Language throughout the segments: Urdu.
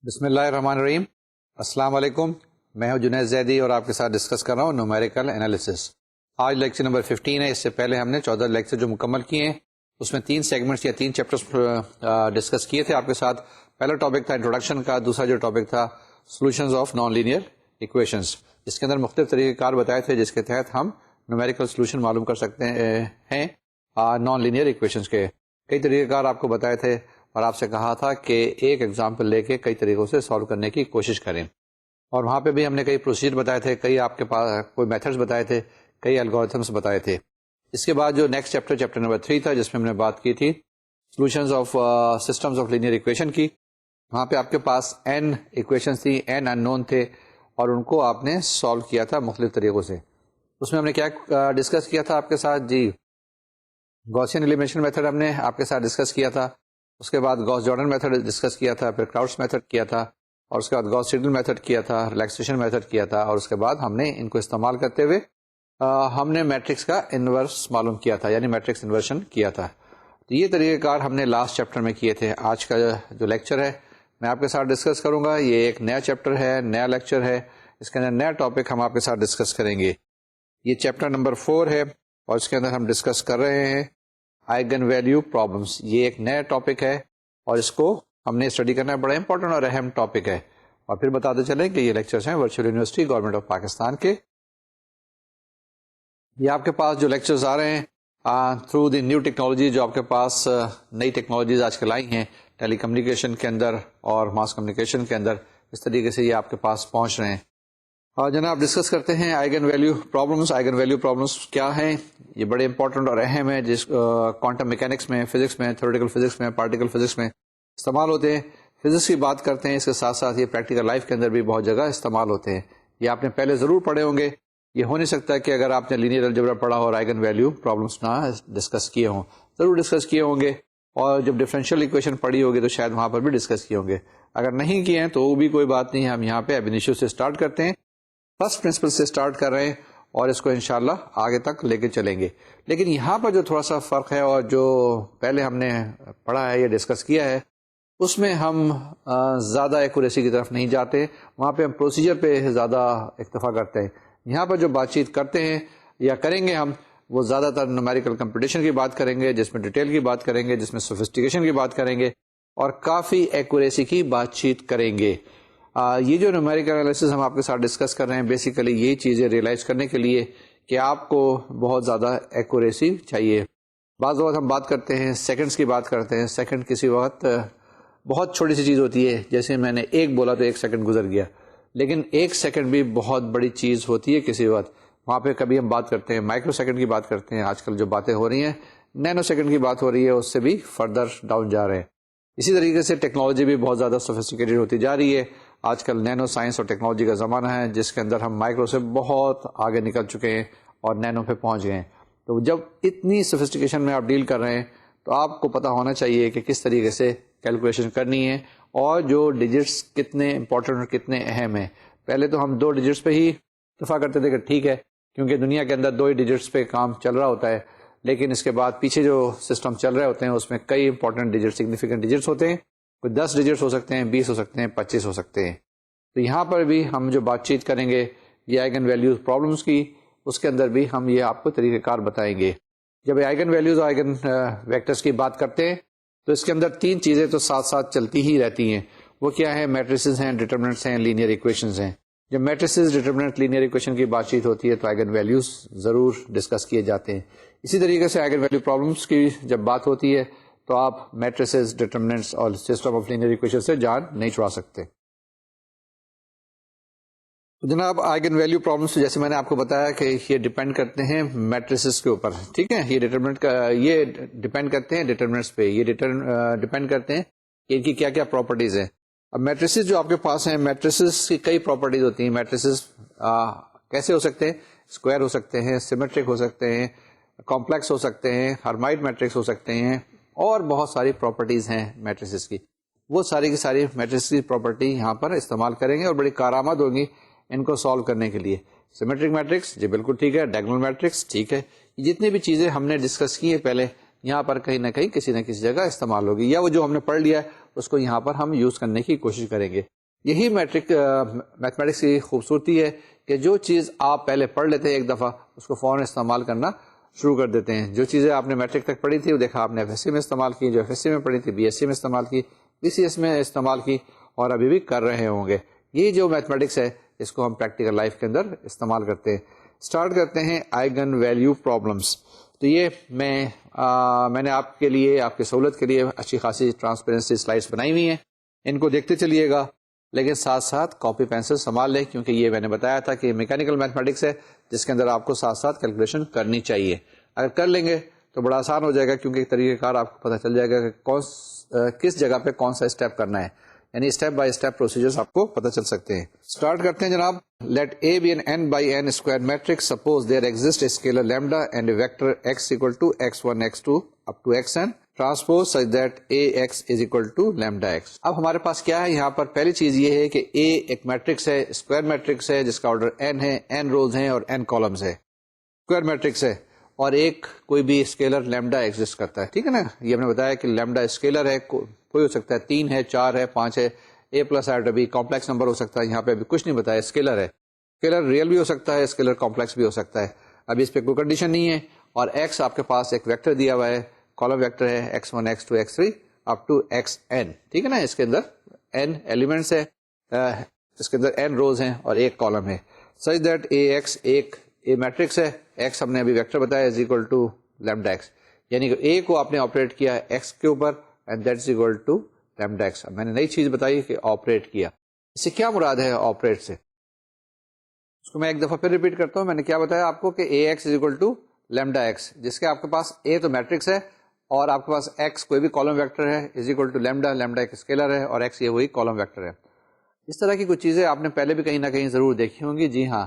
بسم اللہ الرحمن الرحیم. السلام علیکم. میں ہوں جنید زیدی اور آپ کے ساتھ ڈسکس کر رہا ہوں نومیریکل انالیسس. آج لیکچر نمبر 15 ہے. اس سے پہلے ہم نے 14 لیکچر جو مکمل کیے ہیں اس میں 3 سیگمنٹس یا 3 چیپٹرز ڈسکس کیے تھے آپ کے ساتھ. پہلا ٹاپک تھا انٹروڈکشن کا. دوسرا جو ٹاپک تھا solutions of non linear equations. اس کے اندر مختلف طریقہ کار بتائے تھے جس کے تحت ہم نومیریکل سولوشن معلوم کر سکتے ہیں نان لینئر ایکویشنز کے. کئی طریقہ کار آپ کو بتائے تھے اور آپ سے کہا تھا کہ ایک ایگزامپل لے کے کئی طریقوں سے سالو کرنے کی کوشش کریں. اور وہاں پہ بھی ہم نے کئی پروسیجر بتائے تھے, کئی آپ کے پاس کوئی میتھڈز بتائے تھے, کئی الگورتھمس بتائے تھے. اس کے بعد جو نیکسٹ چیپٹر نمبر 3 تھا جس میں ہم نے بات کی تھی solutions of systems of linear equation کی. وہاں پہ آپ کے پاس n ایکویشنز تھی, n ان نون تھے اور ان کو آپ نے سالو کیا تھا مختلف طریقوں سے. اس میں ہم نے کیا ڈسکس کیا تھا آپ کے ساتھ جی, گوسین ایلیمینیشن میتھڈ ہم نے آپ کے ساتھ ڈسکس کیا تھا. اس کے بعد گاس جارڈن میتھڈ ڈسکس کیا تھا, پھر کراؤٹس میتھڈ کیا تھا, اور اس کے بعد گاس سیڈل میتھڈ کیا تھا, ریلیکسیشن میتھڈ کیا تھا, اور اس کے بعد ہم نے ان کو استعمال کرتے ہوئے ہم نے میٹرکس کا انورس معلوم کیا تھا, یعنی میٹرکس انورشن کیا تھا. تو یہ طریقہ کار ہم نے لاسٹ چیپٹر میں کیے تھے. آج کا جو لیکچر ہے میں آپ کے ساتھ ڈسکس کروں گا. یہ ایک نیا چیپٹر ہے, نیا لیکچر ہے. اس کے اندر نیا ٹاپک ہم آپ کے ساتھ ڈسکس کریں گے. یہ چیپٹر نمبر 4 ہے اور اس کے اندر ہم ڈسکس کر رہے ہیں آئگن ویلیو پرابلمس. یہ ایک نیا ٹاپک ہے اور اس کو ہم نے اسٹڈی کرنا ہے. بڑا امپورٹنٹ اور اہم ٹاپک ہے. اور پھر بتاتے چلیں کہ یہ لیکچرز ہیں virtual university government of Pakistan کے. یہ آپ کے پاس جو لیکچرز آ رہے ہیں تھرو دی نیو ٹیکنالوجی, جو آپ کے پاس نئی ٹیکنالوجیز آج کل آئی ہیں ٹیلی کمیونیکیشن کے اندر اور ماس کمیونیکیشن کے اندر, اس طریقے سے یہ آپ کے پاس پہنچ رہے ہیں. اور جناب ڈسکس کرتے ہیں eigen value problems. Eigen value problems کیا ہیں؟ یہ بڑے امپورٹنٹ اور اہم ہے, جس کوانٹم میکینکس میں, فزکس میں, تھیوریٹیکل فزکس میں, پارٹیکل فزکس میں استعمال ہوتے ہیں. فزکس کی بات کرتے ہیں, اس کے ساتھ ساتھ یہ پریکٹیکل لائف کے اندر بھی بہت جگہ استعمال ہوتے ہیں. یہ آپ نے پہلے ضرور پڑھے ہوں گے. یہ ہو نہیں سکتا کہ اگر آپ نے لینئر الجبرا پڑھا اور آئگن ویلیو پرابلمس نہ ڈسکس کیے ہوں. ضرور ڈسکس کیے ہوں گے. اور جب ڈفرینشیل ایکویشن پڑھی ہوگی تو شاید وہاں پر بھی ڈسکس کیے ہوں گے. اگر نہیں کیے ہیں تو وہ بھی کوئی بات نہیں. ہم یہاں پہ اب انیشیو سے اسٹارٹ کرتے ہیں, فرسٹ پرنسپل سے اسٹارٹ کر رہے ہیں اور اس کو انشاءاللہ آگے تک لے کے چلیں گے. لیکن یہاں پر جو تھوڑا سا فرق ہے اور جو پہلے ہم نے پڑھا ہے یا ڈسکس کیا ہے اس میں ہم زیادہ ایکوریسی کی طرف نہیں جاتے. وہاں پہ ہم پروسیجر پہ زیادہ اکتفا کرتے ہیں. یہاں پر جو بات چیت کرتے ہیں یا کریں گے ہم وہ زیادہ تر نومیریکل کمپٹیشن کی بات کریں گے, جس میں ڈیٹیل کی بات کریں گے, جس میں سوفسٹیکیشن کی بات کریں گے اور کافی ایکوریسی کی بات چیت کریں گے. یہ جو نومیریکل انالیسس ہم آپ کے ساتھ ڈسکس کر رہے ہیں بیسیکلی یہ چیزیں ریئلائز کرنے کے لیے کہ آپ کو بہت زیادہ ایکوریسی چاہیے. بعض وقت ہم بات کرتے ہیں سیکنڈز کی بات کرتے ہیں. سیکنڈ کسی وقت بہت چھوٹی سی چیز ہوتی ہے, جیسے میں نے 1 بولا تو 1 سیکنڈ گزر گیا, لیکن 1 سیکنڈ بھی بہت بڑی چیز ہوتی ہے کسی وقت. وہاں پہ کبھی ہم بات کرتے ہیں مائکرو سیکنڈ کی بات کرتے ہیں. آج کل جو باتیں ہو رہی ہیں نینو سیکنڈ کی بات ہو رہی ہے, اس سے بھی فردر ڈاؤن جا رہے ہیں. اسی طریقے سے ٹیکنالوجی بھی بہت زیادہ سوفسٹیکیٹڈ ہوتی جا رہی ہے. آج کل نینو سائنس اور ٹیکنالوجی کا زمانہ ہے جس کے اندر ہم مائکرو سے بہت آگے نکل چکے ہیں اور نینو پہ پہنچ گئے ہیں. تو جب اتنی سوفسٹیکیشن میں آپ ڈیل کر رہے ہیں تو آپ کو پتہ ہونا چاہیے کہ کس طریقے سے کیلکولیشن کرنی ہے اور جو ڈیجٹس کتنے امپورٹنٹ اور کتنے اہم ہیں. پہلے تو ہم 2 ڈیجٹس پہ ہی اتفاق کرتے تھے کہ ٹھیک ہے کیونکہ دنیا کے اندر 2 ہی ڈیجٹس پہ کام چل رہا ہوتا ہے. لیکن اس کے بعد پیچھے جو سسٹم چل رہے ہوتے ہیں اس میں کئی امپورٹنٹ ڈیجٹ سگنیفیکنٹ ڈیجٹس ہوتے ہیں. کوئی 10 ڈیجٹس ہو سکتے ہیں, 20 ہو سکتے ہیں, 25 ہو سکتے ہیں. تو یہاں پر بھی ہم جو بات چیت کریں گے یہ آئگن ویلیوز پرابلمس کی, اس کے اندر بھی ہم یہ آپ کو طریقہ کار بتائیں گے. جب آئگن ویلیوز اور آئگن ویکٹرز کی بات کرتے ہیں تو اس کے اندر 3 چیزیں تو ساتھ ساتھ چلتی ہی رہتی ہیں. وہ کیا ہے؟ میٹریسز ہیں, ڈیٹرمنٹس ہیں, لینئر ایکویشنز ہیں. جب میٹریسز, ڈیٹرمنٹ, لینئر ایکویشن کی بات چیت ہوتی ہے تو آئگن ویلیوز ضرور ڈسکس کیے جاتے ہیں. اسی طریقے سے آئگن ویلیو پرابلمس کی جب بات ہوتی ہے تو آپ میٹریسز, ڈیٹرمنٹس اور سسٹم آف لینئر ایکویشن سے جان نہیں چھڑا سکتے. تو جناب آئگن ویلیو پرابلمس جیسے میں نے آپ کو بتایا کہ یہ ڈیپینڈ کرتے ہیں میٹریسز کے اوپر. ٹھیک ہے, یہ ڈیٹرمنٹ کا یہ ڈیپینڈ کرتے ہیں ڈیٹرمنٹس پہ. یہ ڈیپینڈ کرتے ہیں کہ ان کی کیا کیا پراپرٹیز ہیں. اب میٹریسز جو آپ کے پاس ہیں, میٹریسز کی کئی پراپرٹیز ہوتی ہیں. میٹریسز کیسے ہو سکتے ہیں؟ اسکوائر ہو سکتے ہیں, سیمیٹرک ہو سکتے ہیں, کمپلیکس ہو سکتے ہیں, ہرمائٹ میٹرکس ہو سکتے ہیں, اور بہت ساری پراپرٹیز ہیں میٹریسز کی. وہ ساری کی ساری میٹرکس کی پراپرٹی یہاں پر استعمال کریں گے اور بڑی کارآمد ہوگی ان کو سالو کرنے کے لیے. سیمیٹرک میٹرکس جی بالکل ٹھیک ہے, ڈائگنل میٹرکس ٹھیک ہے. جتنی بھی چیزیں ہم نے ڈسکس کی ہیں پہلے یہاں پر کہیں نہ کہیں کسی نہ کسی جگہ استعمال ہوگی, یا وہ جو ہم نے پڑھ لیا ہے اس کو یہاں پر ہم یوز کرنے کی کوشش کریں گے. یہی میتھمیٹکس کی خوبصورتی ہے کہ جو چیز آپ پہلے پڑھ لیتے ہیں ایک دفعہ اس کو فوراً استعمال کرنا شروع کر دیتے ہیں. جو چیزیں آپ نے میٹرک تک پڑھی تھی وہ دیکھا آپ نے ایف ایس سی میں استعمال کی, جو ایف ایس سی میں پڑھی تھی بی ایس سی میں استعمال کی, بی سی ایس میں استعمال کی, اور ابھی بھی کر رہے ہوں گے. یہ جو میتھمیٹکس ہے اس کو ہم پریکٹیکل لائف کے اندر استعمال کرتے ہیں. اسٹارٹ کرتے ہیں آئیگن ویلیو پرابلمس. تو یہ میں نے آپ کے لیے, آپ کی سہولت کے لیے اچھی خاصی ٹرانسپیرنسی سلائڈس بنائی ہوئی ہیں, ان کو دیکھتے چلیے گا, لیکن ساتھ ساتھ کاپی پینسل سنبھال لیں, کیونکہ یہ میں نے بتایا تھا کہ میکینیکل میتھمیٹکس ہے جس کے اندر آپ کو ساتھ ساتھ کیلکولیشن کرنی چاہیے. اگر کر لیں گے تو بڑا آسان ہو جائے گا, کیونکہ طریقہ کار آپ کو پتہ چل جائے گا کہ کس جگہ پہ کون سا اسٹیپ کرنا ہے, یعنی اسٹیپ بائی اسٹیپ پروسیجرز آپ کو پتہ چل سکتے ہیں. اسٹارٹ کرتے ہیں جناب. Let A be an n by n square matrix. Suppose there exist a scalar lambda and a vector x equal to x1 x2 up to xn transpose such that ax is equal to lambda x. اب ہمارے پاس کیا ہے یہاں پر؟ پہلی چیز یہ ہے کہ a ایک میٹرکس ہے, اسکوائر میٹرکس ہے جس کا آرڈر n ہے, n روز ہیں اور n کالمز ہے, اسکوائر میٹرکس ہے, اور ایک کوئی بھی اسکیلر لیمڈا ایگزسٹ کرتا ہے. ٹھیک ہے نا, یہ ہم نے بتایا کہ لیمڈا اسکیلر ہے, کوئی ہو سکتا ہے 3 ہے, 4 ہے, 5 ہے, a پلس آئے بھی کمپلیکس نمبر ہو سکتا ہے. یہاں پہ ابھی کچھ نہیں بتایا, اسکیلر ہے. اسکیلر ریئل بھی ہو سکتا ہے, اسکیلر کمپلیکس بھی ہو سکتا ہے, ابھی اس پہ کوئی کنڈیشن نہیں ہے. اور ایکس آپ کے پاس ایک ویکٹر دیا ہوا ہے, کالم ویکٹر ہے x1 x2 x3 up to xn. ٹھیک ہے نا, اس کے اندر n ایلیمنٹس ہے, اس کے اندر n روز ہیں اور ایک کالم ہے. such that ax ایک اے میٹرکس ہے, x ہم نے ابھی ویکٹر بتایا is equal to lambda x, یعنی کہ a کو آپ نے آپریٹ کیا x کے اوپر and that's equal to lambda x. اب میں نے نئی چیز بتائی کہ آپریٹ کیا, اس سے کیا مراد ہے آپریٹ سے, اس کو میں ایک دفعہ پھر ریپیٹ کرتا ہوں. میں نے کیا بتایا آپ کو کہ ax is equal to lambda x, جس کے آپ کے پاس a تو میٹرکس ہے اور آپ کے پاس x کوئی بھی کالم ویکٹر ہے is equal to lambda, lambda ایک اسکیلر ہے اور x یہ وہی کالم ویکٹر ہے. اس طرح کی کچھ چیزیں آپ نے پہلے بھی کہیں نہ کہیں ضرور دیکھی ہوں گی. جی ہاں,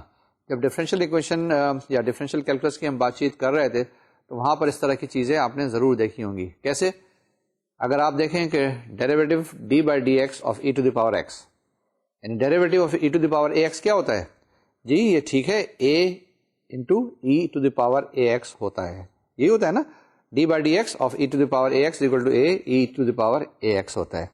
جب ڈفرینشیل ایکویشن یا ڈفرینشیل کیلکولس کی ہم بات چیت کر رہے تھے تو وہاں پر اس طرح کی چیزیں آپ نے ضرور دیکھی ہوں گی. کیسے؟ اگر آپ دیکھیں کہ derivative d by d x of e to the power x, یعنی derivative of e to the power a x کیا ہوتا ہے؟ جی یہ ٹھیک ہے, a into e to the power a x ہوتا ہے, یہی ہوتا ہے نا, d by d x of e to the power a x equal to a e to the power a x ہوتا ہے.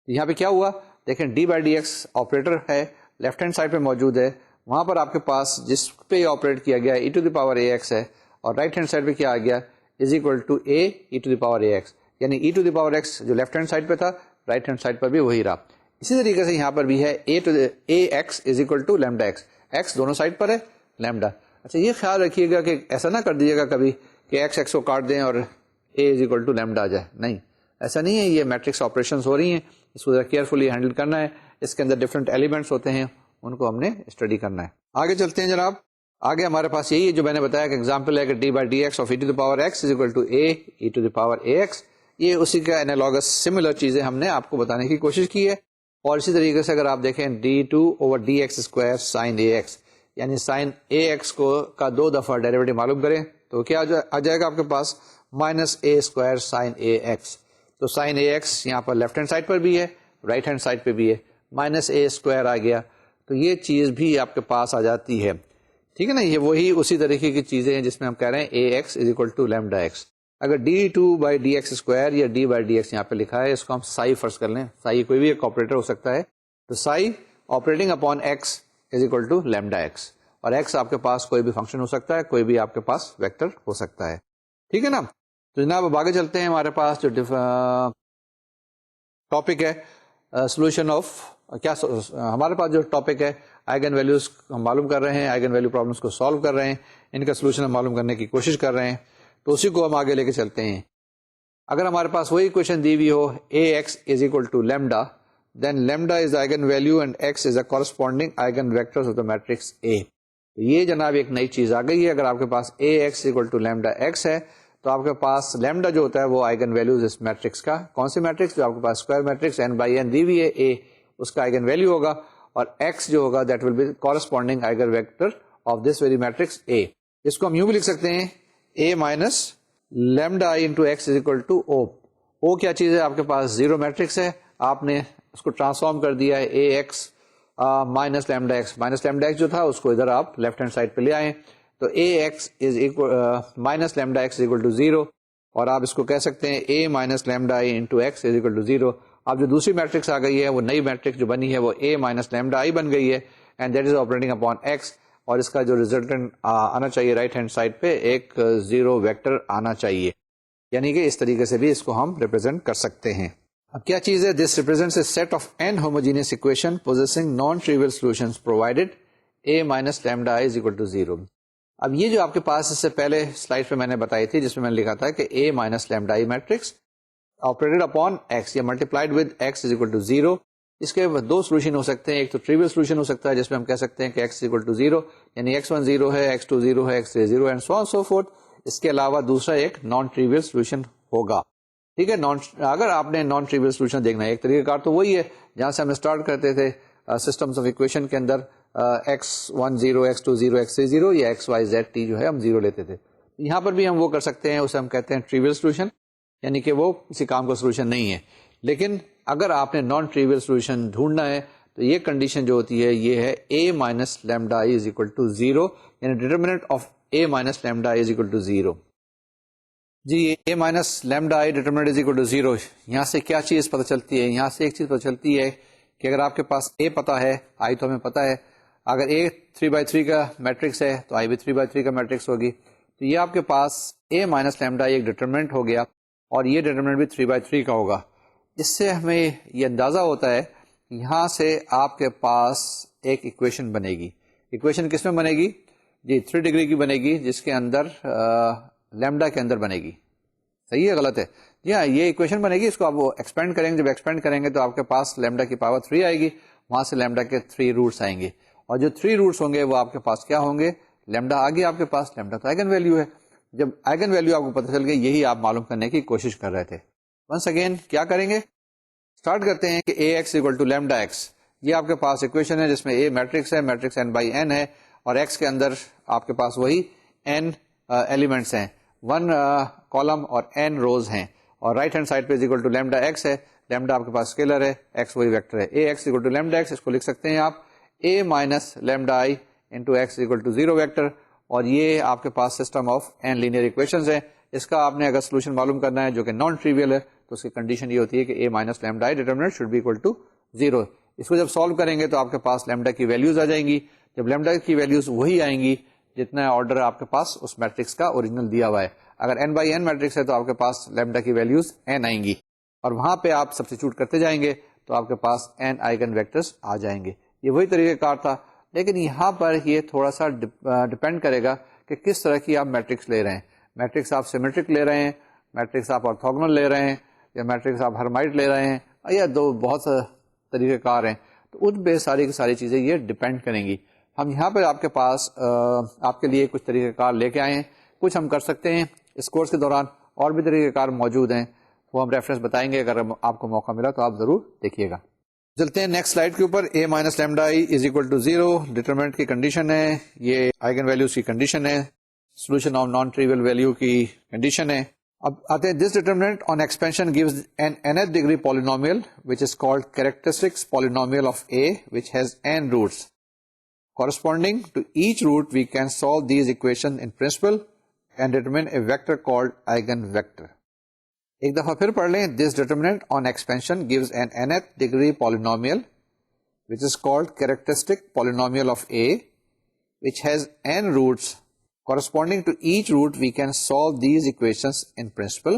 یہاں پہ کیا ہوا دیکھیں, D by d x operator ہے, لیفٹ ہینڈ سائڈ پہ موجود ہے, وہاں پر آپ کے پاس جس پہ آپریٹ کیا گیا e to the power a x ہے, اور رائٹ ہینڈ سائڈ پہ کیا آ گیا is equal to a e to the power a x, یعنی e to the power x جو لیفٹ ہینڈ سائڈ پہ تھا رائٹ ہینڈ سائڈ پر بھی وہی رہا. اسی طریقے سے یہاں پر بھی ہے اے x is equal to lambda x, x دونوں سائڈ پر ہے, لیمڈا. اچھا یہ خیال رکھیے گا کہ ایسا نہ کر دیجیے گا کبھی کہ ایکس ایکس کو کاٹ دیں اور اے از اکول ٹو لیمڈا آ جائے, نہیں ایسا نہیں ہے. یہ میٹرکس آپریشنز ہو رہی ہیں, اس کو ذرا کیئرفلی ہینڈل کرنا ہے, اس کے اندر ڈفرینٹ ایلیمنٹس ہوتے ہیں, ان کو ہم نے اسٹڈی کرنا ہے. آگے چلتے ہیں جناب. آگے ہمارے پاس یہی ہے جو میں نے بتایا کہ ایگزامپل ہے کہ d by d x of e to the power x is equal to a e to the power a x. یہ اسی کا انالوگس سملر چیزیں ہم نے آپ کو بتانے کی کوشش کی ہے. اور اسی طریقے سے اگر آپ دیکھیں d two over d x square sine a x, یعنی سائن اے ایکس کو کا 2 دفعہ ڈیریویٹو معلوم کریں تو کیا آ جائے گا آپ کے پاس minus a square sine a x. تو سائن اے ایکس یہاں پر لیفٹ ہینڈ سائڈ پر بھی ہے, رائٹ ہینڈ سائڈ پہ بھی ہے, مائنس اے اسکوائر آ گیا, تو یہ چیز بھی آپ کے پاس آ جاتی ہے. ٹھیک ہے نا, یہ وہی اسی طریقے کی چیزیں ہیں جس میں ہم کہہ رہے ہیں a x is equal to lambda x. اگر d two by d x square یا ڈی بائی ڈی ایکس یہاں پہ لکھا ہے, اس کو ہم سائی فرض کر لیں, سائی کوئی بھی ایک آپریٹر ہو سکتا ہے, تو psi operating upon x is equal to lambda x, اور ایکس آپ کے پاس کوئی بھی فنکشن ہو سکتا ہے, کوئی بھی آپ کے پاس ویکٹر ہو سکتا ہے. ٹھیک ہے نا. تو جناب اب آگے چلتے ہیں. ہمارے پاس جو ٹاپک ہے سولوشن آف کیا, ہمارے پاس جو ٹاپک ہے آئیگن ویلیوز ہم معلوم کر رہے ہیں, آئیگن ویلیو پرابلمس کو سالو کر رہے ہیں, ان کا سولوشن ہم معلوم کرنے کی کوشش کر رہے ہیں, تو اسی کو ہم آگے لے کے چلتے ہیں. اگر ہمارے پاس وہی کوشچن دی ہوئی ہو a x is equal to lambda, then lambda is the eigenvalue and x is a corresponding eigenvectors of the matrix A. یہ جناب ایک نئی چیز آ گئی ہے. اگر آپ کے پاس ax equal to lambda x ہے تو آپ کے پاس lambda جو ہوتا ہے وہ آئگن ویلیوز اس میٹرکس کا, کون سی میٹرکس, جو آپ کے پاس square matrix n by n دی ہوئی ہے a, اس کا آئگن ویلیو ہوگا, اور x جو ہوگا that will be corresponding eigen vector of this very matrix A. اس کو ہم یوں بھی لکھ سکتے ہیں a minus lambda I into x is equal to O. O کیا چیز ہے, آپ کے پاس زیرو میٹرکس ہے, آپ نے اس کو ٹرانسفارم کر دیا ہے اے x minus lambda x, minus lambda x جو تھا اس کو ادھر آپ لیفٹ ہینڈ سائڈ پہ لے آئے, تو a x is minus lambda x is equal to zero, اور آپ اس کو کہہ سکتے ہیں a minus lambda I into x is equal to zero, اب جو دوسری میٹرکس آ گئی ہے وہ نئی میٹرکس جو بنی ہے وہ A مائنس لیمڈا آئی بن گئی ہے and that is operating upon x, اور اس کا جو ریزلٹنٹ آنا چاہیے رائٹ ہینڈ سائڈ پہ ایک زیرو ویکٹر آنا چاہیے, یعنی کہ اس طریقے سے بھی اس کو ہم ریپرزینٹ کر سکتے ہیں. اب کیا چیز ہے, this represents a set of n homogeneous equation possessing non trivial solutions provided A minus lambda I is equal to zero. اب یہ جو آپ کے پاس اس سے پہلے سلائڈ پہ میں نے بتائی تھی جس میں نے لکھا تھا کہ A minus lambda I matrix operated upon x یا multiplied with x is equal to zero. اس کے دو سولوشن ہو سکتے ہیں, ایک تو ٹریول سولوشن ہو سکتا ہے جس میں ہم کہہ سکتے ہیں کہ ایکس اکول ٹو زیرو, یعنی ایکس ون زیرو ہے, ایکس ٹو زیرو ہے, x three zero and so on so forth. اس کے علاوہ دوسرا ایک نان ٹریول سولوشن ہوگا. ٹھیک ہے, اگر آپ نے نان ٹریول سولوشن دیکھنا ہے, ایک طریقہ کار تو وہی ہے جہاں سے ہم اسٹارٹ کرتے تھے سسٹمس آف اکویشن کے اندر x one zero, x two zero, x three zero یا ایکس وائی زیڈ ٹی جو ہے ہم زیرو لیتے تھے. یہاں پر بھی ہم وہ کر سکتے ہیں, اسے ہم کہتے ہیں ٹریول سولوشن, یعنی کہ وہ کسی کام کا سولوشن نہیں ہے. لیکن اگر آپ نے نان ٹریول سولوشن ڈھونڈنا ہے تو یہ کنڈیشن جو ہوتی ہے یہ ہے A minus lambda I is equal to zero, یعنی determinant of A minus lambda I is equal to zero. جی A minus lambda I determinant is equal to zero, یہاں سے کیا چیز پتہ چلتی ہے؟ یہاں سے ایک چیز پتہ چلتی ہے کہ اگر آپ کے پاس A پتا ہے, I تو ہمیں پتا ہے, اگر A 3/3 کا میٹرکس ہے تو I بھی 3/3 کا میٹرکس ہوگی. تو یہ آپ کے پاس A مائنس لیمڈا آئی ایک ڈیٹرمنٹ ہو گیا اور یہ ڈیٹرمنٹ بھی 3/3 کا ہوگا. اس سے ہمیں یہ اندازہ ہوتا ہے یہاں سے آپ کے پاس ایک ایکویشن بنے گی. ایکویشن کس میں بنے گی؟ جی 3 ڈگری کی بنے گی, جس کے اندر لیمڈا کے اندر بنے گی. صحیح ہے غلط ہے؟ جی ہاں, یہ ایکویشن بنے گی. اس کو آپ ایکسپینڈ کریں گے, جب ایکسپینڈ کریں گے تو آپ کے پاس لیمڈا کی پاور 3 آئے گی, وہاں سے لیمڈا کے 3 روٹس آئیں گے, اور جو 3 روٹس ہوں گے وہ آپ کے پاس کیا ہوں گے؟ لیمڈا آ گیا آپ کے پاس, لیمڈا تو آئگن ویلیو ہے. جب آئگن ویلیو آپ کو پتہ چل گئی, یہی آپ معلوم کرنے کی کوشش کر رہے تھے. ونس اگین کیا کریں گے, اسٹارٹ کرتے ہیں کہ a x equal to lambda x. یہ آپ کے پاس اکویشن ہے جس میں اے میٹرکس ہے, میٹرکس n بائی n ہے, اور ایکس کے اندر آپ کے پاس وہی n ایلیمنٹس ہیں, 1 کالم اور n روز ہیں, اور رائٹ ہینڈ سائڈ پہ اکول ٹو لیمڈا ایکس ہے. لیمڈا آپ کے پاس اسکیلر ہے, ایکس وہی ویکٹر ہے. اے x equal to lambda x, اس کو لکھ سکتے ہیں آپ a minus lambda I into x equal to zero vector, اور یہ آپ کے پاس system of n linear equations ہیں. اس کا آپ نے اگر سولوشن معلوم کرنا ہے جو کہ نان ٹریویل ہے تو اس کی کنڈیشن یہ ہوتی ہے کہ A minus lambda I determinant should be equal to zero. اس کو جب سالو کریں گے تو آپ کے پاس لیمڈا کی ویلیوز آ جائیں گی. جب لیمڈا کی ویلیوز وہی آئیں گی جتنا آرڈر آپ کے پاس اس میٹرکس کا اوریجنل دیا ہوا ہے. اگر n بائی n میٹرکس ہے تو آپ کے پاس لیمڈا کی ویلیوز n آئیں گی, اور وہاں پہ آپ سبسٹیچیوٹ کرتے جائیں گے تو آپ کے پاس n آئگن ویکٹرز آ جائیں گے. یہ وہی طریقہ کار تھا, لیکن یہاں پر یہ تھوڑا سا ڈپینڈ کرے گا کہ کس طرح کی آپ میٹرکس لے رہے ہیں. میٹرکس آپ سیمیٹرک لے رہے ہیں, میٹرکس آپ آرتھوگونل لے رہے ہیں, یا میٹرکس آپ ہرمائٹ لے رہے ہیں, یا دو بہت سے طریقہ کار ہیں. تو ان پہ ساری کی ساری چیزیں یہ ڈپینڈ کریں گی. ہم یہاں پہ آپ کے پاس آپ کے لیے کچھ طریقہ کار لے کے آئے ہیں. کچھ ہم کر سکتے ہیں اس کورس کے دوران, اور بھی طریقہ کار موجود ہیں, وہ ہم ریفرنس بتائیں گے. اگر آپ کو موقع ملا تو آپ ضرور دیکھیے گا. چلتے ہیں نیکسٹ سلائڈ کے اوپر. A minus lambda I is equal to zero determinant کی کنڈیشن ہے, یہ آئگن ویلیوز کی کنڈیشن ہے, solution of non trivial value کی کنڈیشن ہے. اب آتے ہیں, this determinant on expansion gives an nth degree polynomial which is called characteristics polynomial of A which has n roots. Corresponding to each root we can solve these equations in principle and determine a vector called eigenvector. ایک دفعہ پھر پڑھ لیں. This determinant on expansion gives an nth degree polynomial which is called characteristic polynomial of A which has n roots. Corresponding to each root we can solve these equations in principle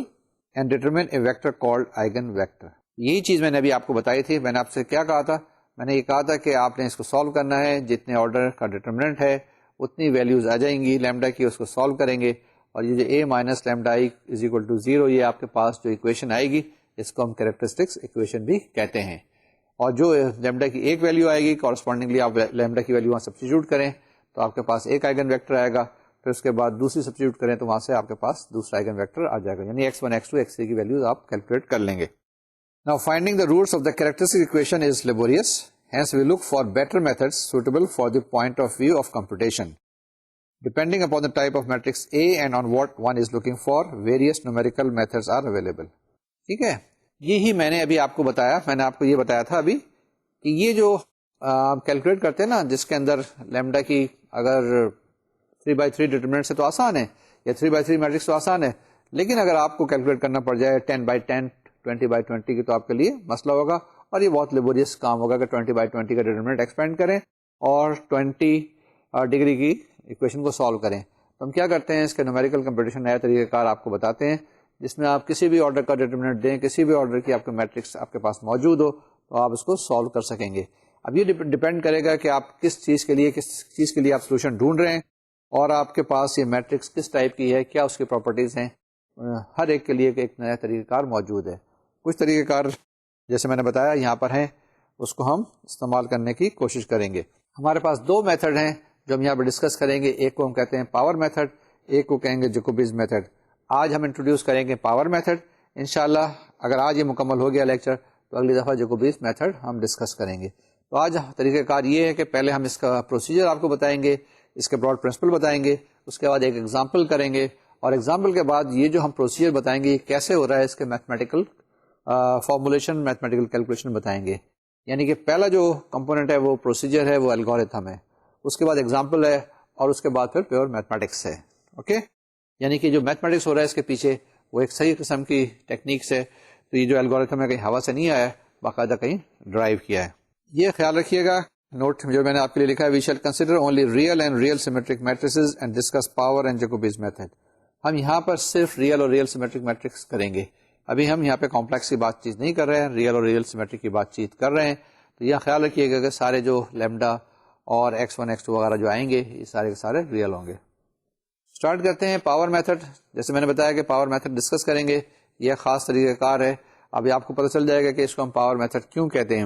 and determine a vector called eigenvector. یہی چیز میں نے ابھی آپ کو بتائی تھی. میں نے آپ سے کیا کہا تھا؟ میں نے یہ کہا تھا کہ آپ نے اس کو سالو کرنا ہے, جتنے آرڈر کا ڈیٹرمنٹ ہے اتنی ویلیوز آ جائیں گی لیمڈا کی, اس کو سالو کریں گے, اور یہ جو A minus lambda I is equal to zero, یہ آپ کے پاس جو ایکویشن آئے گی اس کو ہم کیریکٹرسٹکس ایکویشن بھی کہتے ہیں. اور جو لیمڈا کی ایک ویلیو آئے گی کورسپونڈنگلی آپ لیمڈا کی ویلیو وہاں سبسٹیٹیوٹ کریں تو آپ کے پاس ایک آئگن ویکٹر آئے گا, پھر اس کے بعد دوسری سبسٹیٹیوٹ کریں تو وہاں سے آپ کے پاس دوسرا آئگن ویکٹر آ جائے گا, یعنی x1 x2 x3 کی ویلیوز آپ کیلکولیٹ کر لیں گے. Now finding the roots of the characteristic equation is laborious, hence we look for better methods suitable for the point of view of computation. Depending upon the type of matrix A and on what one is looking for, various numerical methods are available. ٹھیک ہے, یہی میں نے ابھی آپ کو بتایا. میں نے آپ کو یہ بتایا تھا ابھی کہ یہ جو کیلکولیٹ کرتے ہیں نا, جس کے اندر لیمڈا کی اگر 3/3 ڈیٹرمنٹ سے تو آسان ہے, یا 3/3 میٹرکس تو آسان ہے, لیکن اگر آپ کو کیلکولیٹ کرنا پڑ جائے 10/10 20/20 کی تو آپ کے لیے مسئلہ ہوگا اور یہ بہت لیبوریس کام ہوگا کہ 20/20 کا ڈیٹرمنٹ ایکسپینڈ کریں اور 20 ڈگری کی ایکویشن کو سالو کریں. تو ہم کیا کرتے ہیں اس کے نومیریکل کمپٹیشن نیا طریقہ کار آپ کو بتاتے ہیں جس میں آپ کسی بھی آرڈر کا ڈیٹرمنٹ دیں, کسی بھی آرڈر کی آپ کے میٹرکس آپ کے پاس موجود ہو تو آپ اس کو سالو کر سکیں گے. اب یہ ڈپینڈ کرے گا کہ آپ کس چیز کے لیے آپ سولوشن ڈھونڈ رہے ہیں اور آپ کے پاس یہ میٹرکس کس ٹائپ کی ہے, کیا اس کی پراپرٹیز ہیں. ہر ایک کے لیے ایک نیا طریقہ کار موجود ہے. کچھ طریقہ کار جیسے میں نے بتایا یہاں پر ہیں, اس کو ہم استعمال کرنے کی کوشش کریں گے. ہمارے پاس دو میتھڈ ہیں جو ہم یہاں پہ ڈسکس کریں گے. ایک کو ہم کہتے ہیں پاور میتھڈ, ایک کو کہیں گے جیکوبیز میتھڈ. آج ہم انٹروڈیوس کریں گے پاور میتھڈ. انشاءاللہ اگر آج یہ مکمل ہو گیا لیکچر تو اگلی دفعہ جیکوبیز میتھڈ ہم ڈسکس کریں گے. تو آج طریقہ کار یہ ہے کہ پہلے ہم اس کا پروسیجر آپ کو بتائیں گے, اس کے براڈ پرنسپل بتائیں گے, اس کے بعد ایک ایگزامپل کریں گے اور ایگزامپل کے بعد یہ جو ہم پروسیجر بتائیں گے یہ کیسے ہو رہا ہے اس کے میتھمیٹیکل فارمولیشن, میتھمیٹیکل کیلکولیشن بتائیں گے. یعنی کہ پہلا جو کمپوننٹ ہے وہ پروسیجر ہے, وہ الگورتھم ہے, اس کے بعد ایگزامپل ہے اور اس کے بعد پھر پیور میتھمیٹکس ہے. اوکے, یعنی کہ جو میتھمیٹکس ہو رہا ہے اس کے پیچھے وہ ایک صحیح قسم کی ٹیکنیکس ہے. تو یہ جو الگورتھم ہے کہیں ہوا سے نہیں آیا, باقاعدہ کہیں ڈرائیو کیا ہے. یہ خیال رکھیے گا, نوٹ جو میں نے آپ کے لیے لکھا ہے, we shall consider only real and real symmetric matrices and discuss power and Jacobi's method. ہم یہاں پر صرف ریئل اور ریئل سیمیٹرک میٹرکس کریں گے. ابھی ہم یہاں پہ کمپلیکس کی بات چیت نہیں کر رہے ہیں, ریئل اور ریئل سیمیٹرک کی بات چیت کر رہے ہیں. تو یہ خیال رکھیے گا کہ سارے جو لیمڈا اور x1 x2 وغیرہ جو آئیں گے یہ سارے کے سارے ریئل ہوں گے. اسٹارٹ کرتے ہیں پاور میتھڈ. جیسے میں نے بتایا کہ پاور میتھڈ ڈسکس کریں گے, یہ خاص طریقہ کار ہے. ابھی آپ کو پتہ چل جائے گا کہ اس کو ہم پاور میتھڈ کیوں کہتے ہیں.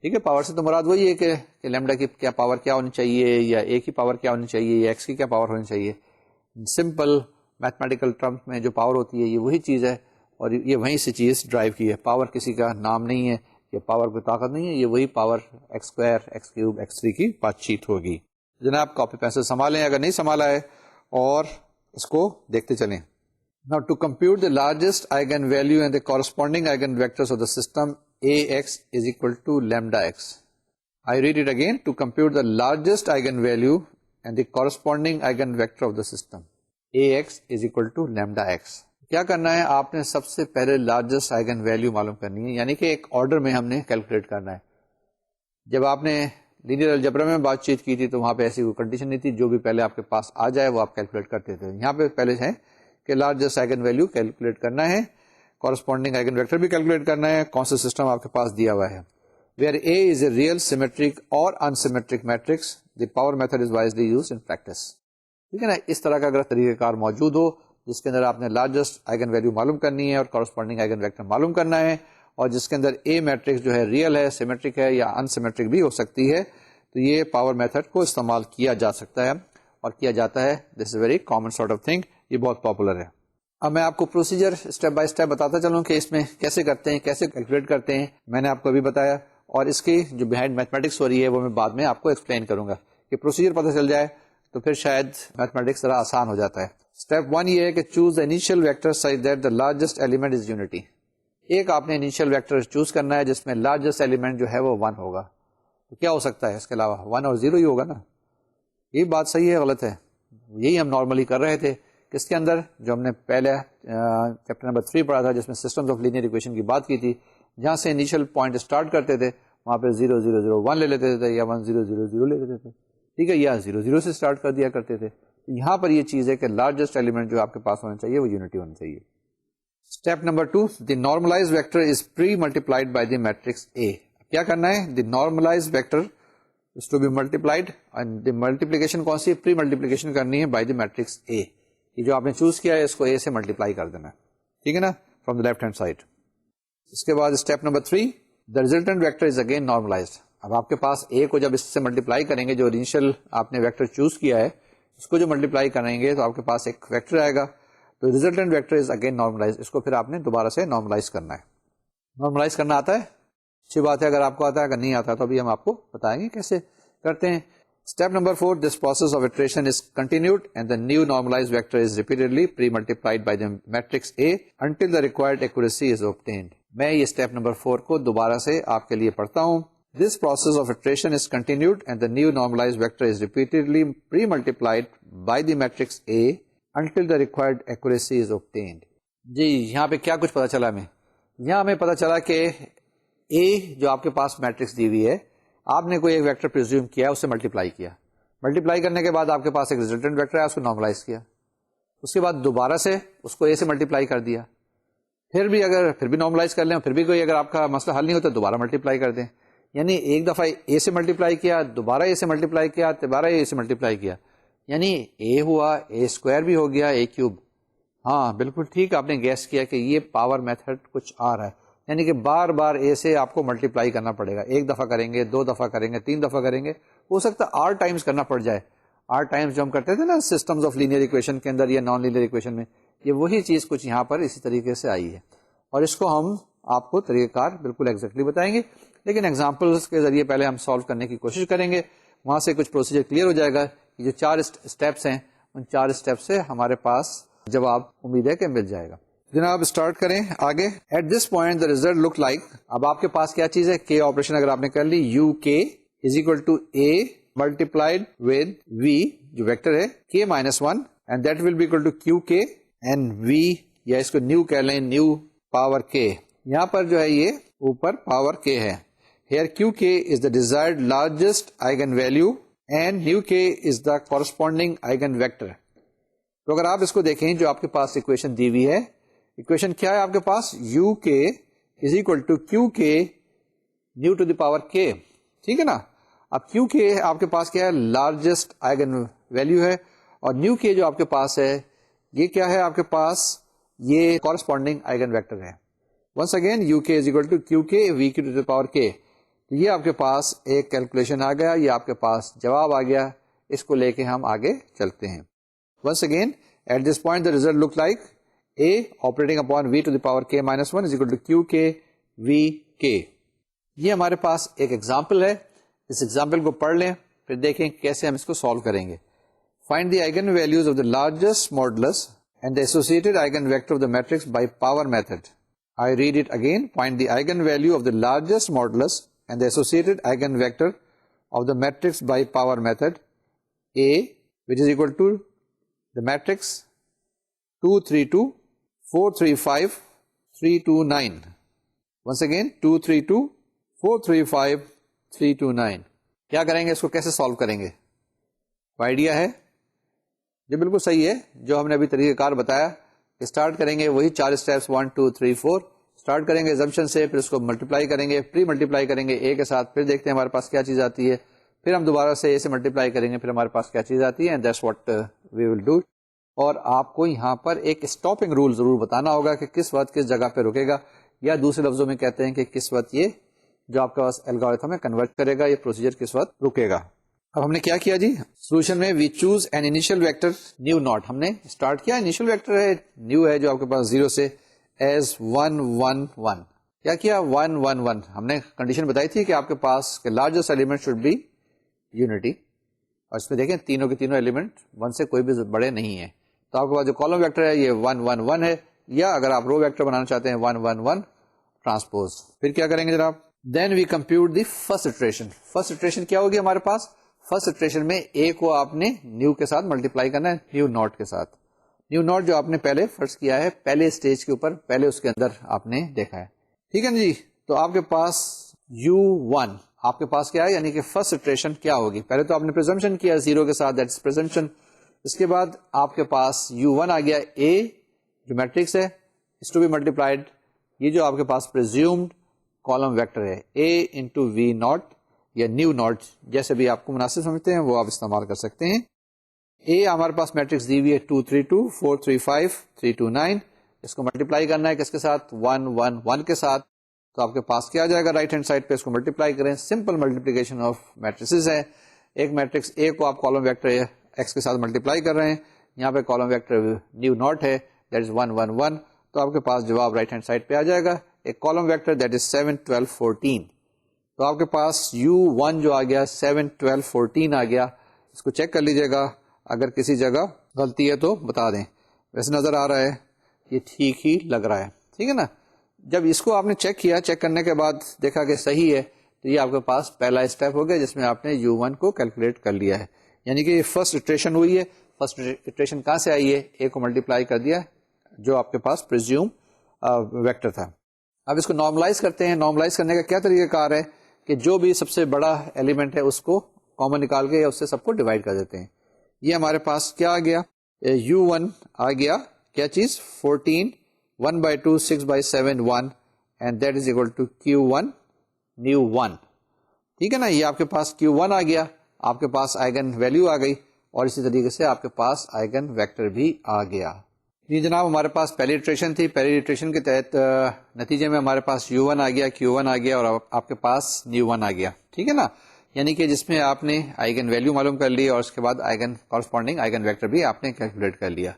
ٹھیک ہے, پاور سے تو مراد وہی ہے کہ لیمڈا کی کیا پاور کیا ہونی چاہیے, یا اے کی پاور کیا ہونی چاہیے, یا ایکس کی کیا پاور ہونی چاہیے. سمپل میتھمیٹیکل ٹرمز میں جو پاور ہوتی ہے یہ وہی چیز ہے اور یہ وہیں سے چیز ڈرائیو کی ہے. پاور کسی کا نام نہیں ہے, یہ پاور کوئی طاقت نہیں ہے, یہ وہی power x square, x cube, x 3 کی بات چیت ہوگی. جناب کاپی پینسل سنبھالیں اگر نہیں سنبھالا ہے اور اس کو دیکھتے چلیں. Now to compute the largest eigenvalue and the corresponding eigenvectors of the system AX is equal to lambda x. I read it again. To compute the largest eigenvalue and the corresponding eigenvector of the system AX is equal to lambda x. کیا کرنا ہے, آپ نے سب سے پہلے لارجسٹ آئگن ویلیو معلوم کرنی ہے, یعنی کہ ایک آرڈر میں ہم نے کیلکولیٹ کرنا ہے. جب آپ نے لینئر الجبرا میں بات چیت کی تھی تو وہاں پہ ایسی کوئی کنڈیشن نہیں تھی, جو بھی پہلے آپ کے پاس آ جائے وہ آپ کیلکولیٹ کرتے تھے. یہاں پہ پہلے ہے کہ لارجسٹ آئگن ویلیو کیلکولیٹ کرنا ہے, کورسپونڈنگ آئگن ویکٹر بھی کیلکولیٹ کرنا ہے. کون سا سسٹم آپ کے پاس دیا ہوا ہے, where A is a real symmetric اور unsymmetric matrix, the power method is widely used in practice. ٹھیک ہے نا, اس طرح کا اگر طریقہ کار موجود ہو جس کے اندر آپ نے لارجسٹ آئگن ویلیو معلوم کرنی ہے اور کورسپونڈنگ آئگن ویکٹر معلوم کرنا ہے, اور جس کے اندر اے میٹرکس جو ہے ریئل ہے, سیمیٹرک ہے یا انسیمیٹرک بھی ہو سکتی ہے, تو یہ پاور میتھڈ کو استعمال کیا جا سکتا ہے اور کیا جاتا ہے. This is very common sort of thing, یہ بہت پاپولر ہے. اب میں آپ کو پروسیجر اسٹیپ بائی اسٹیپ بتاتا چلوں کہ اس میں کیسے کرتے ہیں, کیسے کیلکولیٹ کرتے ہیں. میں نے آپ کو ابھی بتایا اور اس کی جو بہائنڈ میتھمیٹکس ہو رہی ہے وہ میں بعد میں آپ کو ایکسپلین کروں گا, کہ پروسیجر پتہ چل جائے تو پھر شاید میتھمیٹکس ذرا آسان ہو جاتا ہے. اسٹیپ 1 یہ ہے کہ choose the initial vector such that the largest element is unity. ایک آپ نے انیشیل ویکٹر چوز کرنا ہے جس میں لارجسٹ ایلیمنٹ جو ہے وہ 1 ہوگا. تو کیا ہو سکتا ہے اس کے علاوہ, 1 اور 0 ہی ہوگا نا. یہ بات صحیح ہے غلط ہے, یہی ہم نارملی کر رہے تھے. کس کے اندر, جو ہم نے پہلے چیپٹر نمبر 3 پڑھا تھا جس میں سسٹمز آف لینئر ایکویشن کی بات کی تھی, جہاں سے انیشیل پوائنٹ اسٹارٹ کرتے تھے وہاں پہ 0 0 0 1 لے لیتے تھے یا 1 0 0 0 لے لیتے تھے. ٹھیک ہے, یا 0 0 سے اسٹارٹ کر دیا کرتے تھے. یہاں پر یہ چیز ہے کہ لارجسٹ ایلیمنٹ جو آپ کے پاس ہونا چاہیے وہ یونٹی ہونا چاہیے. Step number 2, the normalize vector is pre multiplied by the matrix A. کیا کرنا ہے, the normalize vector is to be multiplied, and the multiplication کون سی, پری ملٹیپلیکیشن کرنی ہے بائی دی میٹرکس اے. یہ جو آپ نے چوز کیا ہے اس کو اے سے ملٹیپلائی کر دینا. ٹھیک ہے نا, from the left hand side. اس کے بعد step number 3, the resultant vector is again normalized. اب آپ کے پاس اے کو جب اس سے ملٹیپلائی کریں گے, جو انیشیل آپ نے ویکٹر چوز کیا ہے اس کو جو ملٹیپلائی کریں گے تو آپ کے پاس ایک ویکٹر آئے گا. تو resultant vector is again normalize, اس کو پھر آپ نے دوبارہ سے نارملائز کرنا ہے. نارملائز کرنا آتا ہے, اچھی بات ہے اگر آپ کو آتا ہے, اگر نہیں آتا تو ابھی ہم آپ کو بتائیں گے کیسے کرتے ہیں. Step number 4, this process of iteration is continued and the new normalized vector is repeatedly pre-multiplied by the matrix A until the required accuracy is obtained. میں یہ step number 4 کو دوبارہ سے آپ کے لیے پڑھتا ہوں. This process of iteration is continued and the new normalized vector is repeatedly pre-multiplied by the matrix A until the required accuracy is obtained. جی یہاں پہ کیا کچھ پتا چلا ہمیں, یہاں ہمیں پتا چلا کہ اے جو آپ کے پاس میٹرکس دی ہوئی ہے، آپ نے کوئی ایک ویکٹر پریزیوم کیا، اس سے ملٹیپلائی کیا، ملٹیپلائی کرنے کے بعد آپ کے پاس ایک ریزلٹنٹ ویکٹر ہے، اس کو نارملائز کیا، اس کے بعد دوبارہ سے اس کو اے سے ملٹیپلائی کر دیا، پھر بھی نارملائز کر لیں، پھر بھی کوئی اگر آپ کا مسئلہ حل نہیں ہوتا دوبارہ ملٹیپلائی کر دیں. یعنی ایک دفعہ اے سے ملٹیپلائی کیا، دوبارہ اے سے ملٹیپلائی کیا، دوبارہ اے سے ملٹیپلائی کیا، یعنی اے ہوا، اے اسکوائر بھی ہو گیا، اے کیوب. ہاں بالکل ٹھیک، آپ نے گیس کیا کہ یہ پاور میتھڈ کچھ آ رہا ہے، یعنی کہ بار بار اے سے آپ کو ملٹیپلائی کرنا پڑے گا، ایک دفعہ کریں گے، دو دفعہ کریں گے، تین دفعہ کریں گے، ہو سکتا ہے آر ٹائمز کرنا پڑ جائے. آر ٹائمز جو ہم کرتے تھے نا سسٹمز آف لینئر ایکویشن کے اندر یا نان لینئر ایکویشن میں، یہ وہی چیز کچھ یہاں پر اسی طریقے سے آئی ہے، اور اس کو ہم آپ کو طریقہ کار بالکل ایگزیکٹلی بتائیں گے، لیکن ایگزامپلس کے ذریعے پہلے ہم سالو کرنے کی کوشش کریں گے، وہاں سے کچھ پروسیجر کلیئر ہو جائے گا. یہ جو 4 اسٹیپس ہیں، ان 4 اسٹیپ سے ہمارے پاس جواب امید ہے کہ مل جائے گا. جناب اسٹارٹ کریں آگے. At this point the result look like, اب آپ کے پاس کیا چیز ہے، کے آپریشن اگر آپ نے کر لی، U K is equal to A multiplied with V جو ویکٹر ہے K minus 1 and that will be equal to Q K and وی، یا اس کو نیو کہہ لیں، نیو پاور کے. یہاں پر جو ہے یہ اوپر پاور کے ہے. Here Qk is the desired largest eigenvalue and nu k is the corresponding eigenvector. تو اگر آپ اس کو دیکھیں جو آپ کے پاس equation دی ہوئی ہے، equation کیا ہے آپ کے پاس، uk is equal to qk nu to the power k. ٹھیک ہے نا. اب qk آپ کے پاس کیا ہے، largest eigenvalue ہے، اور nu k جو آپ کے پاس ہے یہ کیا ہے آپ کے پاس، یہ corresponding eigenvector ہے. Once again uk is equal to qk vk to the power k. یہ آپ کے پاس ایک کیلکولیشن آ گیا، یہ آپ کے پاس جواب آ گیا، اس کو لے کے ہم آگے چلتے ہیں. Once again at this point the result look like A operating upon v to the power k minus 1 is equal to Q k v کے. یہ ہمارے پاس ایک ایگزامپل ہے، اس ایگزامپل کو پڑھ لیں پھر دیکھیں کیسے ہم اس کو سالو کریں گے. Find the eigen values of the largest modulus and the associated eigen vector of the matrix by power method. I read it again. Find the eigenvalue of the largest modulus and the associated eigenvector of the matrix by power method. A, which is equal to the matrix 2 3 2 4 3 5 3 2 9. Once again 2 3 2 4 3 5 3 2 9. کیا کریں گے، اس کو کیسے سالو کریں گے؟ آئیڈیا ہے یہ بالکل صحیح ہے جو ہم نے ابھی طریقہ کار بتایا. اسٹارٹ کریں گے وہی 4 اسٹیپس 1 2 3 4. اسٹارٹ کریں گے assumption سے، پھر اس کو ملٹیپلائی کریں گے، پری ملٹیپلائی کریں گے اے کے ساتھ، پھر دیکھتے ہیں ہمارے پاس کیا چیز آتی ہے، پھر ہم دوبارہ سے اے سے ملٹیپلائی کریں گے، پھر ہمارے پاس کیا چیز آتی ہے، and that's what we will do. اور آپ کو یہاں پر ایک اسٹاپنگ رول ضرور بتانا ہوگا کہ کس وقت کس جگہ پہ رکے گا، یا دوسرے لفظوں میں کہتے ہیں کہ کس وقت یہ جو آپ کے پاس الگورتھم ہے کنورٹ کرے گا، یہ پروسیجر کس وقت رکے گا. اب ہم نے کیا کیا جی، سولوشن میں we choose an initial vector nu naught. ہم نے اسٹارٹ کیا، انیشیل ویکٹر ہے نیو ہے جو آپ کے پاس 0 سے ایز 1 1 1. کیا 1 1 1. ہم نے کنڈیشن بتائی تھی کہ آپ کے پاس largest element should be unity, اور اس میں دیکھیں تینوں کے تینوں ایلیمنٹ 1 سے کوئی بھی بڑے نہیں ہیں. تو آپ کے پاس جو کالم ویکٹر ہے یہ 1 1 1 ہے، یا اگر آپ رو ویکٹر بنانا چاہتے ہیں 1 1 1 ٹرانسپوز. پھر کیا کریں گے جناب، then we compute the first iteration. First iteration کیا ہوگی ہمارے پاس، فرسٹ اٹریشن میں اے کو آپ نے نیو کے ساتھ ملٹیپلائی کرنا ہے، نیو ناٹ کے ساتھ. نیو ناٹ جو آپ نے پہلے فرض کیا ہے پہلے اسٹیج کے اوپر، پہلے اس کے اندر آپ نے دیکھا ہے. ٹھیک ہے جی. تو آپ کے پاس U1 آپ کے پاس کیا ہے، یعنی کہ فرسٹ اٹریشن کیا ہوگی، پہلے تو آپ نے پریزمپشن کیا 0 کے ساتھ، دیٹس پریزمپشن. اس کے بعد آپ کے پاس U1 آ گیا، اے جو میٹرکس ہے اس ٹو بی ملٹیپلائڈ، یہ جو آپ کے پاس پریزیومڈ کالم ویکٹر ہے اے انٹو وی ناٹ یا نیو ناٹ، جیسے بھی آپ کو مناسب سمجھتے ہیں وہ آپ استعمال کر سکتے ہیں. اے ہمارے پاس میٹرکس دی ہوئی ہے 2 3 2 4 3 5 3 2 9. اس کو ملٹیپلائی کرنا ہے کس کے ساتھ، 1 1 1 کے ساتھ. تو آپ کے پاس کیا جائے گا، رائٹ ہینڈ سائڈ پہ اس کو ملٹیپلائی کریں. سمپل ملٹیپلیکیشن آف میٹریسز ہے. ایک میٹرکس اے کو آپ کالم ویکٹر ایکس کے ساتھ ملٹیپلائی کر رہے ہیں، یہاں پہ کالم ویکٹر نیو ناٹ ہے، دیٹ از 1 1 1. تو آپ کے پاس جواب رائٹ ہینڈ سائڈ پہ آ جائے گا. ایک کالم ویکٹر دیٹ از 7 12 14. تو آپ کے پاس U1 جو آ گیا 7 12 14 آ گیا. اس کو چیک کر لیجئے گا، اگر کسی جگہ غلطی ہے تو بتا دیں. ویسے نظر آ رہا ہے یہ ٹھیک ہی لگ رہا ہے، ٹھیک ہے نا. جب اس کو آپ نے چیک کیا، چیک کرنے کے بعد دیکھا کہ صحیح ہے، تو یہ آپ کے پاس پہلا اسٹیپ ہو گیا جس میں آپ نے U1 کو کیلکولیٹ کر لیا ہے. یعنی کہ یہ فرسٹ اٹریشن ہوئی ہے. فرسٹ اٹریشن کہاں سے آئی ہے، اے کو ملٹیپلائی کر دیا جو آپ کے پاس پریزیوم ویکٹر تھا. اب اس کو نارملائز کرتے ہیں. نارملائز کرنے کا کیا طریقہ کار ہے کہ جو بھی سب سے بڑا ایلیمنٹ ہے اس کو کامن نکال کے یا اس سے سب کو ڈیوائڈ کر دیتے ہیں. یہ ہمارے پاس کیا آ گیا, U1 آ گیا, کیا چیز 14, 1/2 6/7 1 and that is equal to Q1 nu 1. ٹھیک ہے نا, یہ آپ کے پاس Q1 آ گیا, آپ کے پاس آئگن ویلیو آ گئی, اور اسی طریقے سے آپ کے پاس آئگن ویکٹر بھی آ گیا. جی جناب, ہمارے پاس پہلی اٹریشن تھی. پہلی اٹریشن کے تحت نتیجے میں ہمارے پاس U1 آ گیا, Q1 آ گیا, اور آپ کے پاس نیو 1 آ گیا. ٹھیک ہے نا, یعنی کہ جس میں آپ نے آئگن ویلیو معلوم کر لی اور اس کے بعد آئگن کورسپونڈنگ آئگن ویکٹر بھی آپ نے کیلکولیٹ کر لیا.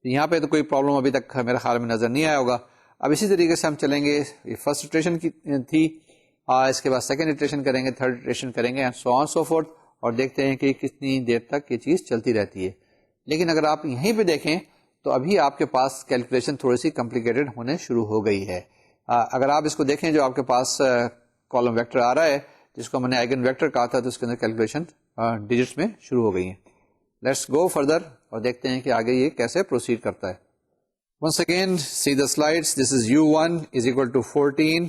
یہاں پہ تو کوئی پرابلم ابھی تک میرے خیال میں نظر نہیں آیا ہوگا. اب اسی طریقے سے ہم چلیں گے, یہ فرسٹ اٹریشن کی تھی, اس کے بعد سیکنڈ اٹریشن کریں گے, تھرڈ اٹریشن کریں گے, and so on so fourth, اور دیکھتے ہیں کہ کتنی دیر تک یہ چیز چلتی رہتی ہے. لیکن اگر آپ یہیں پہ دیکھیں تو ابھی آپ کے پاس کیلکولیشن تھوڑی سی کمپلیکیٹڈ ہونے شروع ہو گئی ہے. اگر آپ اس کو دیکھیں, جو آپ کے پاس کالم ویکٹر آ رہا ہے جس کو میں نے آئگن ویکٹر کہا تھا, تو اس کے اندر کیلکولیشن ڈیجٹس میں شروع ہو گئی ہیں. لیٹس گو فردر اور دیکھتے ہیں کہ آگے یہ کیسے پروسیڈ کرتا ہے. Once again see the slides. This is U1 is equal to 14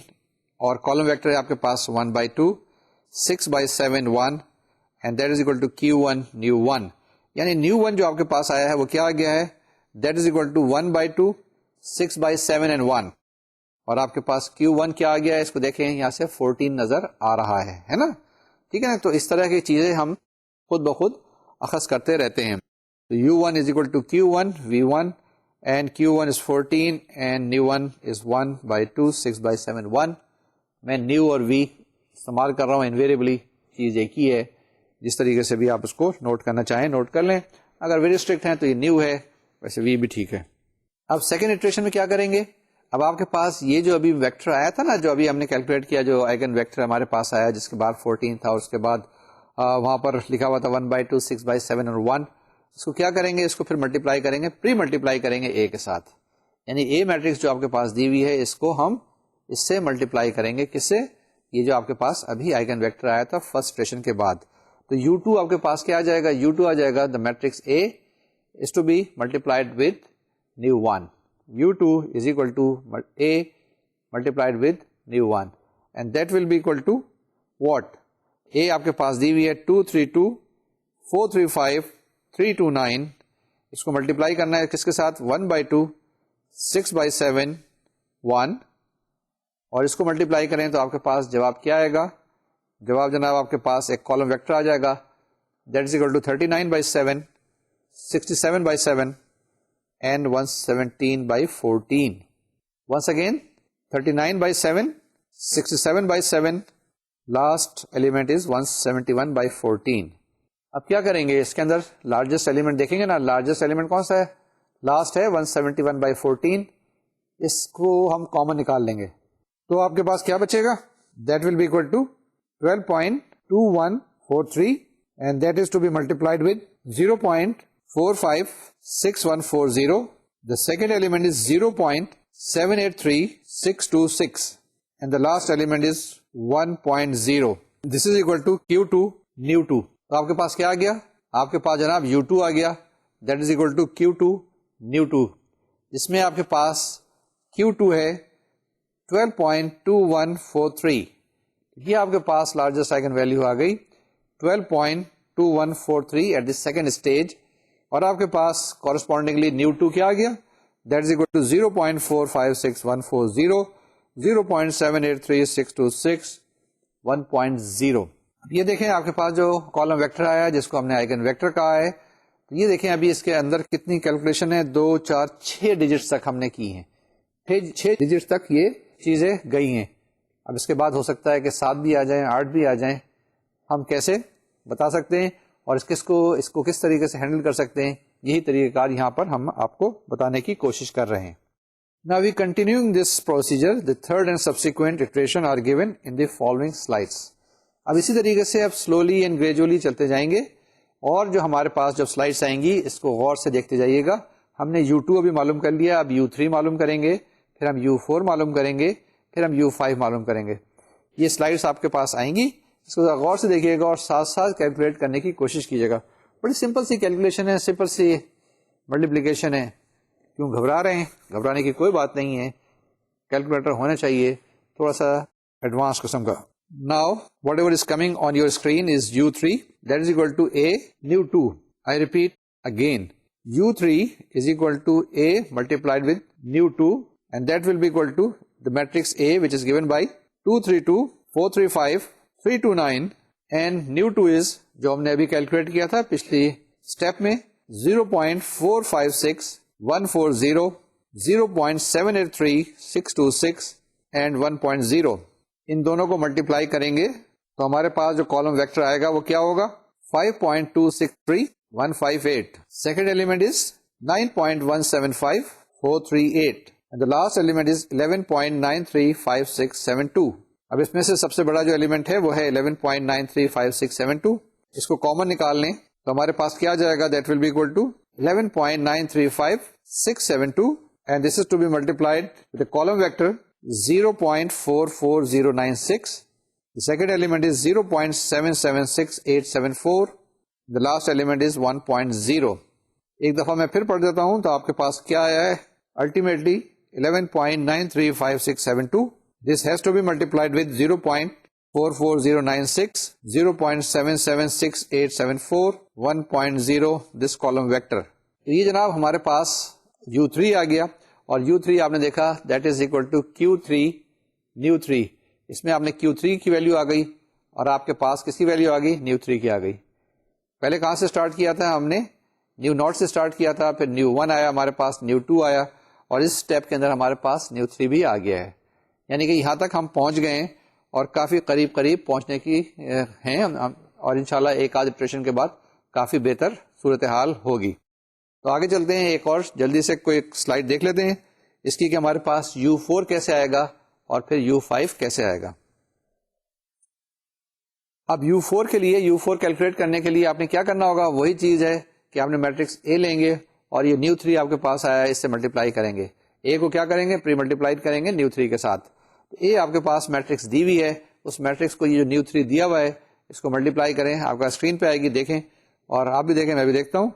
اور کالم ویکٹر ہے آپ کے پاس 1/2 6/7 1 and that is equal to Q1 nu 1. یعنی نیو 1 جو آپ کے پاس آیا ہے وہ کیا آ گیا ہے, that is equal to 1/2 6/7 and 1, اور آپ کے پاس Q1 کیا آ گیا ہے, اس کو دیکھیں یہاں سے 14 نظر آ رہا ہے نا. ٹھیک ہے نا, تو اس طرح کی چیزیں ہم خود بخود اخذ کرتے رہتے ہیں. تو U1 is equal to Q1 V1 and Q1 is 14 and new 1 is 1/2 6/7 1. میں نیو اور V استعمال کر رہا ہوں انویریبلی, چیز ایک ہی ہے. جس طریقے سے بھی آپ اس کو نوٹ کرنا چاہیں نوٹ کر لیں. اگر ویری اسٹرکٹ ہیں تو یہ نیو ہے, ویسے V بھی ٹھیک ہے. اب سیکنڈ اٹریشن میں کیا کریں گے, اب آپ کے پاس یہ جو ابھی ویکٹر آیا تھا نا, جو ابھی ہم نے کیلکولیٹ کیا, جو آئگن ویکٹر ہمارے پاس آیا جس کے بعد 14 تھا, اور اس کے بعد وہاں پر لکھا ہوا تھا 1/2 6/7 اور 1. اس کو کیا کریں گے, اس کو پھر ملٹیپلائی کریں گے, پری ملٹیپلائی کریں گے اے کے ساتھ. یعنی اے میٹرکس جو آپ کے پاس دی ہوئی ہے اس کو ہم اس سے ملٹیپلائی کریں گے. کس سے, یہ جو آپ کے پاس ابھی آئگن ویکٹر آیا تھا فرسٹ اٹریشن کے بعد. تو U2 آپ کے پاس کیا آ جائے گا, U2 آ جائے گا the matrix A is to be multiplied with new 1. U2 is equal to A multiplied with new 1 and that will be equal to what? A آپ کے پاس دی ہوئی ہے 232 435 329. اس کو ملٹیپلائی کرنا ہے کس کے ساتھ, 1/2 6/7 1, اور اس کو ملٹیپلائی کریں تو آپ کے پاس جواب کیا آئے گا, جواب جناب آپ کے پاس ایک کالم ویکٹر آ جائے گا, that is equal to 39/7 67/7 and 117/14. Once again 39/7 67/7, last element is 171/14. اب کیا کریں گے, اس کے اندر لارجسٹ ایلیمنٹ دیکھیں گے نا, لارجسٹ ایلیمنٹ کون سا ہے, لاسٹ ہے 171/14. اس کو ہم کامن نکال لیں گے تو آپ کے پاس کیا بچے گا, that will be equal to 12.2143 and that is to be multiplied with 0.456140. The second element is 0.783626 and the last element is 1.0. This is equal to Q2 new 2. تو آپ کے پاس کیا آ گیا, آپ کے پاس جناب U2 آ گیا, that is equal to Q2 new 2, جس میں آپ کے پاس Q2 ہے 12.2143. یہ آپ کے پاس لارجسٹ آئگن ویلیو آ گئی 12.2143 ایٹ دی سیکنڈ اسٹیج, اور آپ کے پاس کورسپونڈنگلی نیو 2 کیا آ گیا, دیٹ از اکول ٹو 0.456140 0.783626 1.0. یہ دیکھیں آپ کے پاس جو کالم ویکٹر آیا جس کو ہم نے آئگن ویکٹر کہا ہے, تو یہ دیکھیں ابھی اس کے اندر کتنی کیلکولیشن ہے, 2 4 6 ڈیجٹس تک ہم نے کی ہیں, 6 ڈیجٹس تک یہ چیزیں گئی ہیں. اب اس کے بعد ہو سکتا ہے کہ 7 بھی آ جائیں 8 بھی آ جائیں, ہم کیسے بتا سکتے ہیں اور اس کو کس طریقے سے ہینڈل کر سکتے ہیں, یہی طریقہ کار یہاں پر ہم آپ کو بتانے کی کوشش کر رہے ہیں. Now we continuing this procedure, the third and subsequent iteration are given in the following slides. اب اسی طریقے سے اب سلولی اینڈ گریجولی چلتے جائیں گے, اور جو ہمارے پاس جب سلائڈس آئیں گی اس کو غور سے دیکھتے جائیے گا. ہم نے U2 ابھی معلوم کر لیا, اب U3 معلوم کریں گے, پھر ہم U4 معلوم کریں گے, پھر ہم U5 معلوم کریں گے. یہ سلائڈس آپ کے پاس آئیں گی, اس کو غور سے دیکھیے گا اور ساتھ ساتھ کیلکولیٹ کرنے کی کوشش کیجیے گا. بڑی سمپل سی کیلکولیشن ہے, سمپل سی ملٹیپلیکیشن ہے. کیوں گھبرا رہے ہیں, گھبرانے کی کوئی بات نہیں ہے. کیلکولیٹر ہونا چاہیے تھوڑا سا ایڈوانس قسم کا. Now whatever is coming on your screen is U3, that is equal to A new 2. I repeat again, U3 is equal to A multiplied with new 2, and that will be equal to the matrix A, which is given by 232, 435, 329, and new 2 is جو ہم نے ابھی کیلکولیٹ کیا تھا پچھلی اسٹیپ میں 0.456, 140, 0.783, 626 and 1.0. ان دونوں کو ملٹیپلائی کریں گے تو ہمارے پاس جو کالم ویکٹر آئے گا وہ کیا ہوگا 5.263158. Second element is 9.175438 and the last element is 11.935672. اب اس میں سے سب سے بڑا جو ایلیمنٹ ہے وہ ہے 11.935672. اس کو کامن نکال لیں تو ہمارے پاس کیا جائے گا that will be equal to 11.935672 and this is to be multiplied with the column vector 0.44096. The second element is 0.776874. The last element is 1.0. ایک دفعہ میں پھر پڑھ دیتا ہوں تو آپ کے پاس کیا آیا ہے ultimately 11.935672. This has to be multiplied with 0.44096, 0.776874, 1.0 this column vector. یہ جناب ہمارے پاس U3 آ گیا اور U3 آپ نے دیکھا that is equal to Q3 new 3. اس میں آپ نے Q3 کی ویلیو آ گئی اور آپ کے پاس کس کی ویلیو آ گئی new 3 کی آ گئی. پہلے کہاں سے سٹارٹ کیا تھا ہم نے نیو نوٹ سے سٹارٹ کیا تھا, پھر نیو 1 آیا ہمارے پاس, نیو 2 آیا اور اس سٹیپ کے اندر ہمارے پاس نیو 3 بھی آ گیا ہے. یعنی کہ یہاں تک ہم پہنچ گئے ہیں اور کافی قریب پہنچنے کی ہیں اور انشاءاللہ ایک آدھ اٹریشن کے بعد کافی بہتر صورتحال ہوگی. تو آگے چلتے ہیں, ایک اور جلدی سے کوئی سلائڈ دیکھ لیتے ہیں اس کی کہ ہمارے پاس U4 کیسے آئے گا اور پھر U5 کیسے آئے گا. اب U4 کے لیے U4 کیلکولیٹ کرنے کے لیے آپ نے کیا کرنا ہوگا, وہی چیز ہے کہ آپ نے میٹرکس A لیں گے اور یہ نیو 3 آپ کے پاس آیا ہے اس سے ملٹیپلائی کریں گے. A کو کیا کریں گے, پری ملٹیپلائی کریں گے نیو 3 کے ساتھ. A آپ کے پاس میٹرکس دی ہوئی ہے, اس میٹرکس کو یہ جو نیو 3 دیا ہوا ہے اس کو ملٹیپلائی کریں, آپ کا اسکرین پہ آئے گی, دیکھیں اور آپ بھی دیکھیں میں بھی دیکھتا ہوں.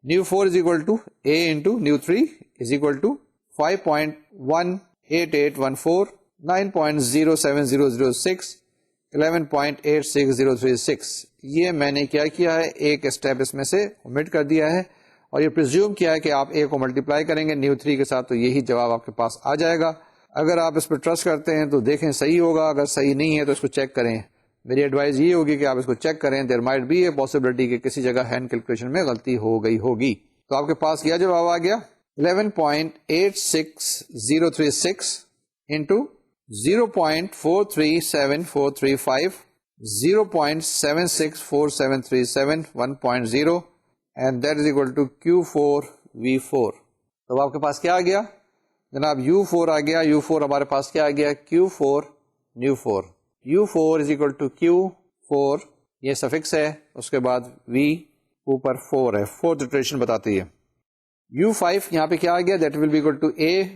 Nu 4 is equal to A into nu 3 is equal to 5.18814, 9.07006, 11.86036. یہ میں نے کیا ہے ایک اسٹیپ اس میں سے omit کر دیا ہے اور یہ پرزیوم کیا ہے کہ آپ A کو ملٹیپلائی کریں گے نیو 3 کے ساتھ تو یہی جواب آپ کے پاس آ جائے گا. اگر آپ اس پہ ٹرسٹ کرتے ہیں تو دیکھیں صحیح ہوگا, اگر صحیح نہیں ہے تو اس کو چیک کریں. میری ایڈوائز یہ ہوگی کہ آپ اس کو چیک کریں, there might be a possibility کہ کسی جگہ ہینڈ کیلکولیشن میں غلطی ہو گئی ہوگی. تو آپ کے پاس کیا جواب آ گیا 11.86036 into 0.437435, 0.764737, 1.0 and that is equal to Q4 V4. تو آپ کے پاس کیا آ گیا جناب U4 آ گیا. U4 ہمارے پاس کیا آ گیا Q4 new 4. U4 is equal to Q4, یہ سفکس ہے, اس کے بعد V اوپر 4 ہے, فورتھ اٹریشن بتاتی ہے. U5 یہاں پہ کیا آ گیا, that will be equal to A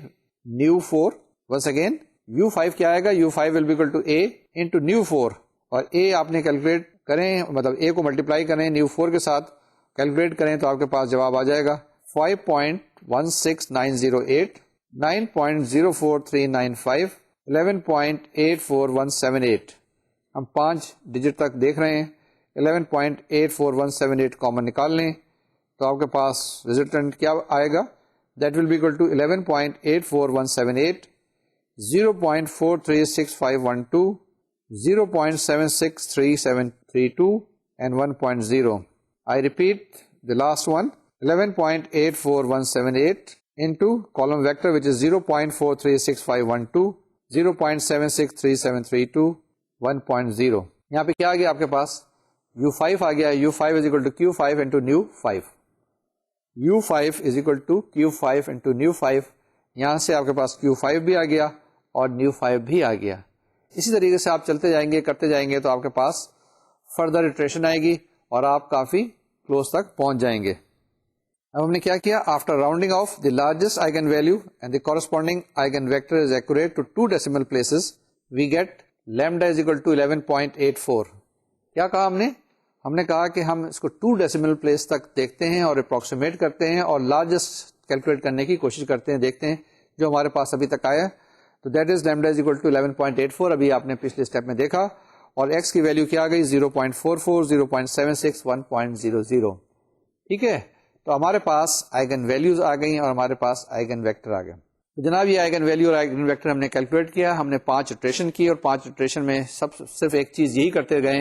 new 4. once again U5 کیا آئے گا, U5 will be equal to A into new 4 اور A آپ نے کیلکولیٹ کریں, مطلب A کو ملٹیپلائی کریں نیو 4 کے ساتھ کیلکولیٹ کریں تو آپ کے پاس جواب آ جائے گا 5.16908, 9.04395, 11.84178. ہم 5 ڈیجٹ تک دیکھ رہے ہیں, 11.84178 کامن نکال لیں تو آپ کے پاس ریزلٹنٹ کیا آئے گا, that will be equal to 11.84178, 0.436512, 0.76332 and 1.0. I repeat the last one, 11.84178 into column vector which is 0.436512, 0.763732, 1.0. یہاں پہ کیا آ گیا آپ کے پاس U5 آ گیا, U5 is equal to Q5 into new 5. U5 is equal to Q5 into new 5. یہاں سے آپ کے پاس Q5 بھی آ گیا اور new 5 بھی آ گیا. اسی طریقے سے آپ چلتے جائیں گے کرتے جائیں گے تو آپ کے پاس فردر اٹریشن آئے گی اور آپ کافی کلوز تک پہنچ جائیں گے. اب ہم نے کیا کیا, after rounding off the largest eigenvalue and the corresponding eigenvector is accurate to 2 decimal places, we get lambda is equal to 11.84. کیا کہا ہم نے کہا کہ ہم اس کو 2 decimal place تک دیکھتے ہیں اور اپروکسیمیٹ کرتے ہیں اور لارجسٹ کیلکولیٹ کرنے کی کوشش کرتے ہیں, دیکھتے ہیں جو ہمارے پاس ابھی تک آیا تو that is lambda is equal to 11.84. ابھی آپ نے پچھلے اسٹیپ میں دیکھا. اور ایکس کی ویلو کیا آ گئی 0.44, 0.76, 1.00. ٹھیک ہے. تو ہمارے پاس آئگن ویلیوز آ گئی اور ہمارے پاس آئگن ویکٹر آ گئے. تو جناب یہ آئگن ویلیو اور آئگن ویکٹر ہم نے کیلکولیٹ کیا. ہم نے 5 اٹریشن کی اور 5 اٹریشن میں صرف ایک چیز یہی کرتے گئے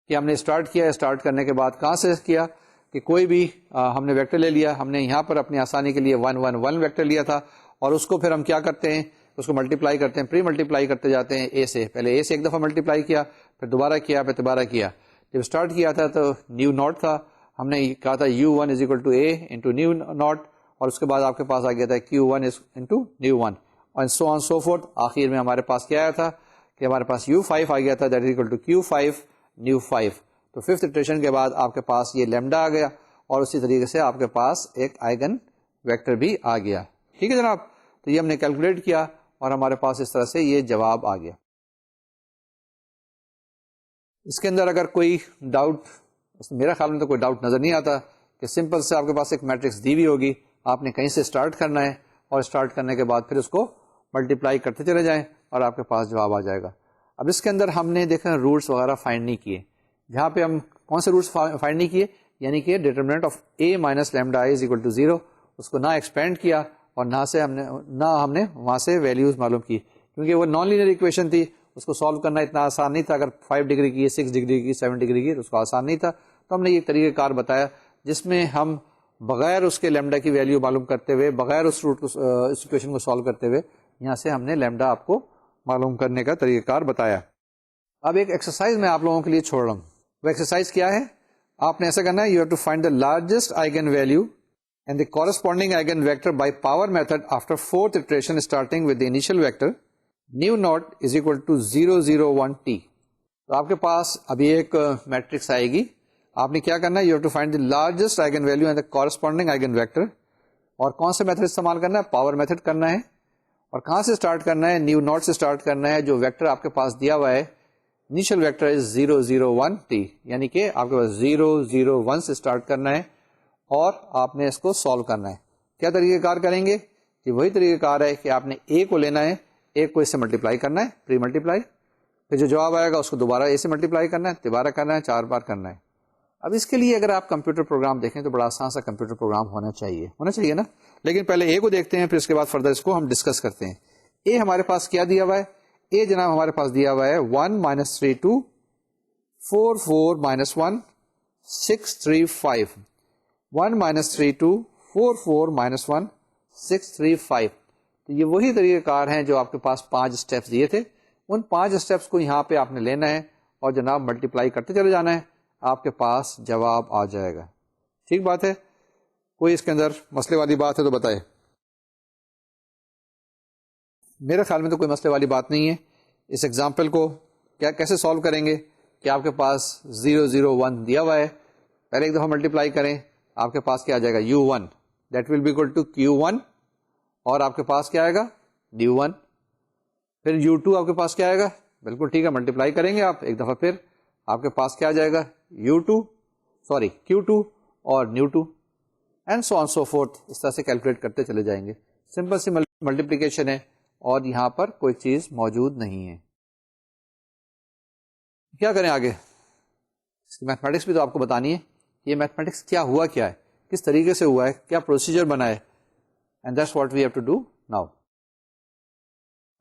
کہ ہم نے اسٹارٹ کیا. اسٹارٹ کرنے کے بعد کہاں سے کیا کہ کوئی بھی ہم نے ویکٹر لے لیا. ہم نے یہاں پر اپنی آسانی کے لیے 1 1 1 ویکٹر لیا تھا اور اس کو پھر ہم کیا کرتے ہیں, اس کو ملٹیپلائی کرتے ہیں, پری ملٹیپلائی کرتے جاتے ہیں اے سے. پہلے اے سے ایک دفعہ ملٹیپلائی کیا, پھر دوبارہ کیا, پھر دوبارہ کیا. جب اسٹارٹ کیا تھا تو نیو ناٹ تھا, ہم نے کہا تھا u1 is equal to A into nu naught, اور اس کے بعد آپ کے پاس آ گیا تھا q1 از انٹو نیو 1 اور سو آن سو فورتھ. آخر میں ہمارے پاس کیا آیا تھا کہ ہمارے پاس u5 آ گیا تھا, that is equal to q5 nu 5. تو 5th اٹریشن کے بعد آپ کے پاس یہ لیمڈا آ گیا اور اسی طریقے سے آپ کے پاس ایک آئگن ویکٹر بھی آ گیا. ٹھیک ہے جناب. تو یہ ہم نے کیلکولیٹ کیا اور ہمارے پاس اس طرح سے یہ جواب آ گیا. اس کے اندر اگر کوئی ڈاؤٹ, میرا خیال میں تو کوئی ڈاؤٹ نظر نہیں آتا کہ سمپل سے آپ کے پاس ایک میٹرکس دی ہوئی ہوگی, آپ نے کہیں سے اسٹارٹ کرنا ہے اور اسٹارٹ کرنے کے بعد پھر اس کو ملٹیپلائی کرتے چلے جائیں اور آپ کے پاس جواب آ جائے گا. اب اس کے اندر ہم نے دیکھا روٹس وغیرہ فائنڈ نہیں کیے. جہاں پہ ہم کون سے روٹس فائنڈ نہیں کیے, یعنی کہ determinant of A minus lambda is equal to 0, اس کو نہ ایکسپینڈ کیا اور نہ ہم نے وہاں سے ویلیوز معلوم کی, کیونکہ وہ نان لینئر ایکویشن تھی. اس کو سالو کرنا اتنا آسان نہیں تھا. اگر 5 ڈگری کی, 6 ڈگری کی, 7 ڈگری کی, تو اس کو آسان نہیں تھا. تو ہم نے یہ طریقہ کار بتایا جس میں ہم بغیر اس کے لیمڈا کی ویلیو معلوم کرتے ہوئے, بغیر اس روٹ کو, اس ایکویشن کو سالو کرتے ہوئے, یہاں سے ہم نے لیمڈا آپ کو معلوم کرنے کا طریقہ کار بتایا. اب ایک ایکسرسائز میں آپ لوگوں کے لیے چھوڑ رہا ہوں. وہ ایکسرسائز کیا ہے, آپ نے ایسا کرنا ہے, you have to find the largest eigen value and the corresponding eigen vector by power method after 4th iteration starting with the initial vector nu naught is equal to 0 0 1 t. تو آپ کے پاس ابھی ایک میٹرکس آئے گی. آپ نے کیا کرنا ہے, you have to find the largest eigen value and the corresponding eigen vector. اور کون سے میتھڈ استعمال کرنا ہے, پاور میتھڈ کرنا ہے. اور کہاں سے اسٹارٹ کرنا ہے, نیو ناٹ سے اسٹارٹ کرنا ہے. جو ویکٹر آپ کے پاس دیا ہوا ہے انیشیل ویکٹر از 0 0 1 t, یعنی کہ آپ کے پاس 0 0 1 سے اسٹارٹ کرنا ہے اور آپ نے اس کو سالو کرنا ہے. کیا طریقہ کار کریں گے کہ وہی طریقہ کار ہے کہ آپ نے اے کو لینا ہے, ایک کو اس سے ملٹیپلائی کرنا ہے, پری ملٹیپلائی, پھر جو جواب آئے گا اس کو دوبارہ اے سے ملٹیپلائی کرنا ہے, دوبارہ کرنا ہے, 4 بار کرنا ہے. اب اس کے لیے اگر آپ کمپیوٹر پروگرام دیکھیں تو بڑا آسان سا کمپیوٹر پروگرام ہونا چاہیے نا. لیکن پہلے اے کو دیکھتے ہیں, پھر اس کے بعد فردر اس کو ہم ڈسکس کرتے ہیں. اے ہمارے پاس کیا دیا ہوا ہے, اے جناب ہمارے پاس دیا ہوا ہے 1 3 2 4 4 1 6 3 5. 1 3 2 4 4 1 6 3 5. تو یہ وہی طریقہ کار ہیں جو آپ کے پاس 5 اسٹیپس دیے تھے. ان 5 اسٹیپس کو یہاں پہ آپ نے لینا ہے اور جناب ملٹیپلائی کرتے چلے جانا ہے, آپ کے پاس جواب آ جائے گا. ٹھیک بات ہے. کوئی اس کے اندر مسئلے والی بات ہے تو بتائے. میرے خیال میں تو کوئی مسئلے والی بات نہیں ہے. اس ایگزامپل کو کیسے سالو کریں گے کہ آپ کے پاس 0 0 1 دیا ہوا ہے, پہلے ایک دفعہ ملٹیپلائی کریں, آپ کے پاس کیا آ جائے گا u1, that will be equal to q1, اور آپ کے پاس کیا آئے گا u1. پھر u2 آپ کے پاس کیا آئے گا, بالکل ٹھیک ہے, ملٹیپلائی کریں گے آپ ایک دفعہ, پھر آپ کے پاس کیا آ جائے گا q2 اور new2 and so on so forth. اس طرح سے کیلکولیٹ کرتے چلے جائیں گے. سمپل سی ملٹیپلیکیشن ہے اور یہاں پر کوئی چیز موجود نہیں ہے. کیا کریں آگے, میتھمیٹکس بھی تو آپ کو بتانی ہے. یہ میتھمیٹکس کیا ہوا, کیا ہے, کس طریقے سے ہوا ہے, کیا پروسیجر بنا ہے, and that's what we have to do now.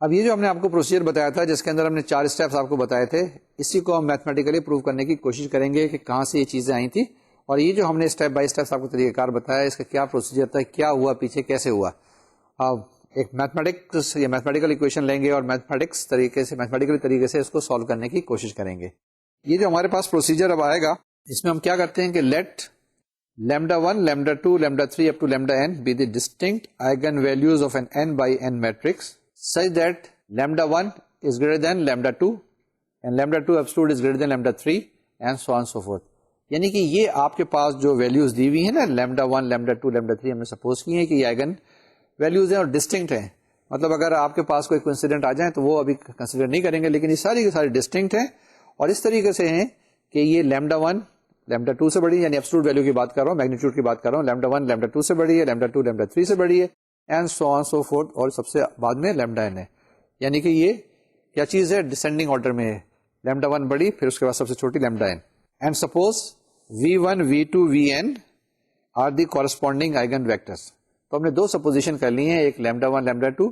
اب یہ جو ہم نے آپ کو پروسیجر بتایا تھا جس کے اندر ہم نے 4 اسٹیپس آپ کو بتائے تھے, اسی کو ہم میتھمیٹیکلی پروو کرنے کی کوشش کریں گے کہ کہاں سے یہ چیزیں آئی تھی, اور یہ جو ہم نے اسٹیپ بائی اسٹیپ آپ کو طریقہ کار بتایا اس کا کیا پروسیجر تھا, کیا ہوا پیچھے, کیسے ہوا. اب ایک میتھمیٹکس یا میتھمیٹیکل ایکویشن لیں گے اور میتھمیٹیکل طریقے سے اس کو سالو کرنے کی کوشش کریں گے. یہ جو ہمارے پاس پروسیجر اب آئے گا, اس میں ہم کیا کرتے ہیں کہ late λ1 λ2 λ3 up to λn be the distinct eigen values of an n by n matrix such that λ1 is greater than λ2 and λ2 absolute is greater than λ3 and so on so forth. یعنی کہ یہ آپ کے پاس جو ویلیوز دی ہوئی ہیں نا, λ1 λ2 λ3, ہم نے سپوز کی ہیں کہ یہ آئگن ویلیوز ہیں اور ڈسٹنکٹ ہیں. مطلب اگر آپ کے پاس کوئی کوئنسیڈنٹ آ جائیں تو وہ ابھی کنسیڈر نہیں کریں گے, لیکن یہ ساری کی ساری ڈسٹنکٹ ہیں اور اس طریقے سے ہیں کہ یہ λ1 λ2 سے بڑی, یعنی ایبسولوٹ ویلیو کی بات کر رہا ہوں, میگنیٹیوڈ کی بات کر رہا ہوں, λ1 λ2 سے بڑی ہے, λ2 λ3 سے بڑی ہے, and so on so fourth, اور سب سے بعد میں λn ہے. یعنی کہ یہ کیا چیز ہے, ڈسینڈنگ آرڈر میں ہے, لیمڈا 1 بڑی پھر اس کے بعد سب سے چھوٹی lambda n. And suppose v1 v2 vn are the corresponding eigen vectors. تو ہم نے دو سپوزیشن کر لی ہیں, ایک لیمڈا 1 لیمڈا 2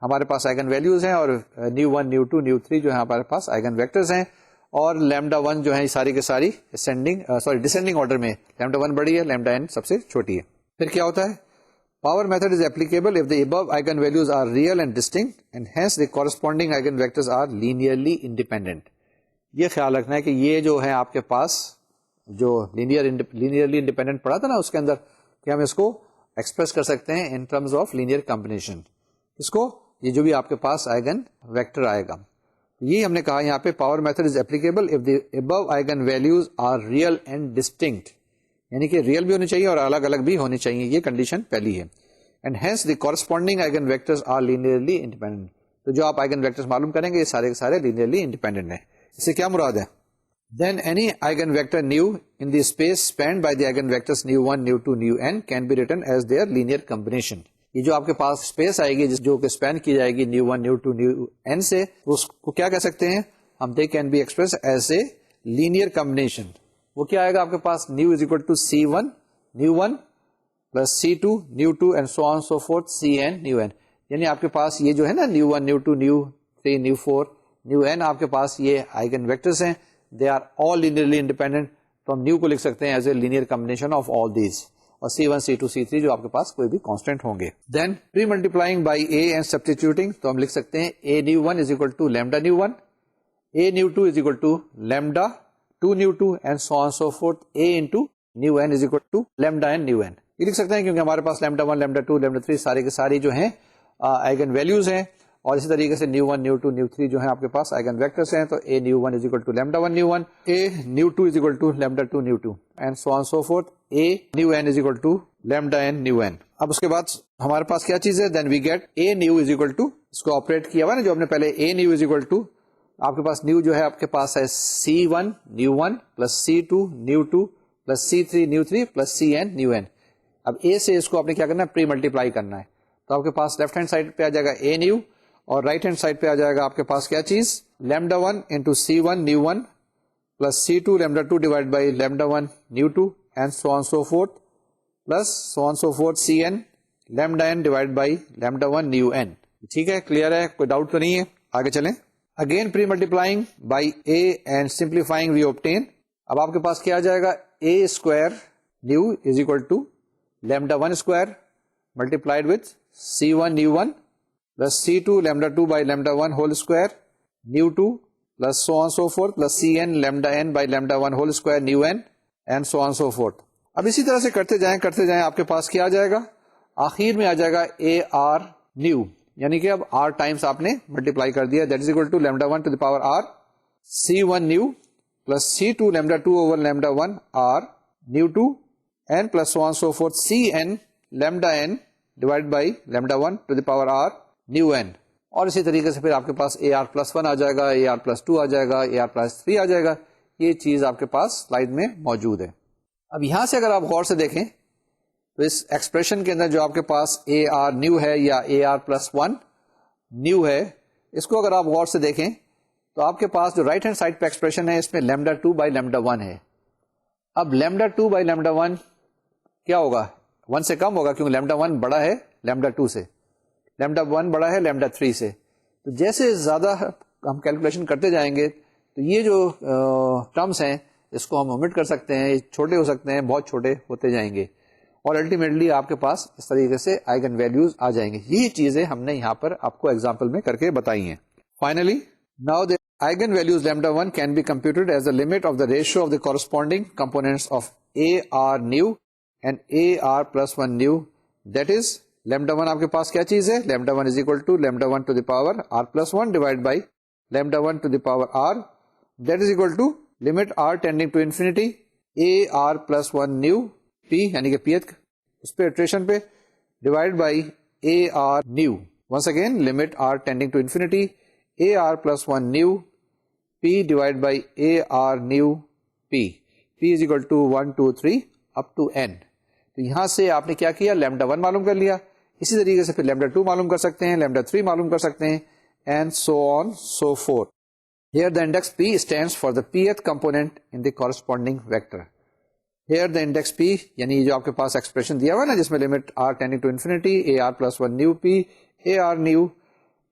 ہمارے پاس آئگن ویلیوز ہیں, اور نیو 1 نیو 2 نیو 3 جو ہے ہمارے پاس آئگن ویکٹرز ہیں, اور لیمڈا 1 جو ہے ساری کے ساری ڈسینڈنگ آرڈر میں, لیمڈا 1 بڑی ہے, لیمڈا n سب سے چھوٹی ہے. پھر کیا ہوتا ہے, power method is applicable if the above eigen values are real and distinct and hence the corresponding eigen vectors are linearly independent. یہ خیال رکھنا ہے کہ یہ جو ہے آپ کے پاس جو لینئرلی انڈیپینڈنٹ پڑھا تھا نا, اس کے اندر کہ ہم اس کو ایکسپریس کر سکتے ہیں in terms of linear combination. اس کو یہ جو بھی آپ کے پاس آئگن ویکٹر آئے گا, یہ ہم نے کہا یہاں پہ power method is applicable if the above eigen values are real and distinct, یعنی کہ ریئل بھی ہونی چاہیے اور الگ الگ بھی ہونی چاہیے, یہ کنڈیشن پہلی ہے. And hence the corresponding eigen vectors are linearly independent. تو جو آپ آئگن ویکٹرز معلوم کریں گے یہ سارے کے سارے لینئرلی انڈیپینڈنٹ ہیں. اس سے کیا مراد ہے, then any eigenvector nu in the space spanned by the eigenvectors nu1 nu2 nu_n can be written as their linear combination. یہ جو آپ کے پاس اسپیس آئے گی جو کہ اسپین کی جائے گی nu1 nu2 nu_n سے, اس کو کیا کہہ سکتے ہیں ہم, they can be expressed as a linear combination. وہ کیا آئے گا آپ کے پاس, nu is equal to c1 nu1 plus c2 nu2 and so on so forth cn nu_n. یعنی آپ کے پاس یہ جو ہے نا nu1 nu2 nu3 nu4 nu_n آپ کے پاس یہ آئگن ویکٹرز ہیں, they are all linearly independent. تو ہم نیو کو لکھ سکتے ہیں as a linear combination of all these, اور C1 C2 C3 جو آپ کے پاس کوئی بھی کانسٹینٹ ہوں گے. Then pre multiplying by A and substituting, تو ہم لکھ سکتے ہیں A nu 1 is equal to lambda nu 1, A nu 2 is equal to lambda 2 nu 2 and so on so forth A into nu n is equal to lambda n nu n. یہ لکھ سکتے ہیں کیونکہ ہمارے پاس لیمڈا 1 لیمڈا 2 لیمڈا 3 سارے کے ساری جو ہیں آئگن ویلیوز ہیں, اور اسی طریقے سے نیو 1 نیو 2 نیو 3 جو ہیں آپ کے پاس آئگن ویکٹرز ہیں. تو A nu 1 is equal to lambda 1 nu 1, A nu 2 is equal to lambda 2 nu 2 and so on so forth A nu n is equal to lambda n nu n. اب اس کے بعد ہمارے پاس کیا چیز ہے, then we get A nu is equal to, اس کو آپریٹ کیا ہوا نا جو ہم نے پہلے, A nu is equal to آپ کے پاس نیو جو ہے آپ کے پاس ہے C1 nu 1 plus C2 new 2 plus C3 new 3 plus Cn new n. اب اے سے اس کو آپ نے کیا کرنا ہے, پری ملٹیپلائی کرنا ہے. تو آپ کے پاس لیفٹ ہینڈ سائڈ پہ آ جائے گا اے نیو, اور رائٹ ہینڈ سائڈ پہ آ جائے گا آپ کے پاس کیا چیز, lambda 1 into C1 nu 1 plus C2 lambda 2 divide by lambda 1 new 2 and so on so forth plus so on so fourth Cn lambda n divide by lambda 1 new n. ٹھیک ہے, کلیئر ہے, کوئی ڈاؤٹ تو نہیں ہے, آگے چلیں. Again pre multiplying by A and simplifying we obtain. اب آپ کے پاس کیا آ جائے گا, A square nu is equal to lambda 1 square multiplied with C1 nu 1 plus C2 lambda 2 by lambda 1 whole square nu 2 plus so on so forth plus Cn lambda n by lambda 1 whole square nu n and so on so forth. اب اسی طرح سے کرتے جائیں آپ کے پاس کیا آ جائے گا, آخر میں آ جائے گا اے آر نیو, یعنی کہ اب r ٹائمس آپ نے ملٹیپلائی کر دیا, that is equal to lambda 1 to the power r C1 nu plus C2 lambda 2 over lambda 1 r nu 2 and plus so on so forth Cn lambda n divided by lambda 1 to the power r new n. اور اسی طریقے سے پھر آپ کے پاس اے آر پلس 1 آ جائے گا, اے آر پلس 2 آ جائے گا, اے آر پلس 3 آ جائے گا. یہ چیز آپ کے پاس سلائیڈ میں موجود ہے. اب یہاں سے اگر آپ غور سے دیکھیں تو اس ایکسپریشن کے اندر جو آپ کے پاس اے آر نیو ہے یا اے آر پلس 1 نیو ہے, اس کو اگر آپ غور سے دیکھیں تو آپ کے پاس جو رائٹ ہینڈ سائڈ پہ ایکسپریشن ہے اس میں لیمڈا 2 بائی لیمڈا 1 ہے. اب لیمڈا 2 بائی لیمڈا 1 کیا ہوگا, 1 سے کم ہوگا کیونکہ لیمڈا 1 بڑا ہے لیمڈا 2 سے, لیمڈا 1 بڑا ہے لیمڈا 3 سے. تو جیسے زیادہ ہم کیلکولیشن کرتے جائیں گے تو یہ جو ٹرمز ہیں اس کو ہم اومٹ کر سکتے ہیں, چھوٹے ہو سکتے ہیں, بہت چھوٹے ہوتے جائیں گے, اور الٹیمیٹلی آپ کے پاس اس طریقے سے آئگن ویلیوز آ جائیں گے. یہ چیزیں ہم نے یہاں پر آپ کو ایگزامپل میں کر کے بتائی ہیں. Finally now the eigenvalues lambda 1 can be computed as the limit of the ratio of the corresponding components of A R new and A R plus 1 new, that is lambda 1 آپ کے پاس کیا چیز ہے, lambda 1 is equal to lambda 1 to the power r plus 1 divided by lambda 1 to the power r, that is equal to limit r tending to infinity A R plus 1 new p یعنی کہ pth اس پہ iteration پہ divided by A R new. Once again limit r tending to infinity A R plus 1 new p divided by A R new p is equal to 1 2 3 up to n. تو یہاں سے آپ نے کیا کیا, لیمڈا 1 معلوم کر لیا, اسی طریقے سے پھر لیمڈا 2 معلوم کر سکتے ہیں, لیمڈا 3 معلوم کر سکتے ہیں, and so on, so forth. Here the index P stands for the pth component in the corresponding vector. Here the index P یعنی جو آپ کے پاس ایکسپریشن دیا ہوا ہے نا جس میں limit r tending to infinity AR + 1 nu P AR nu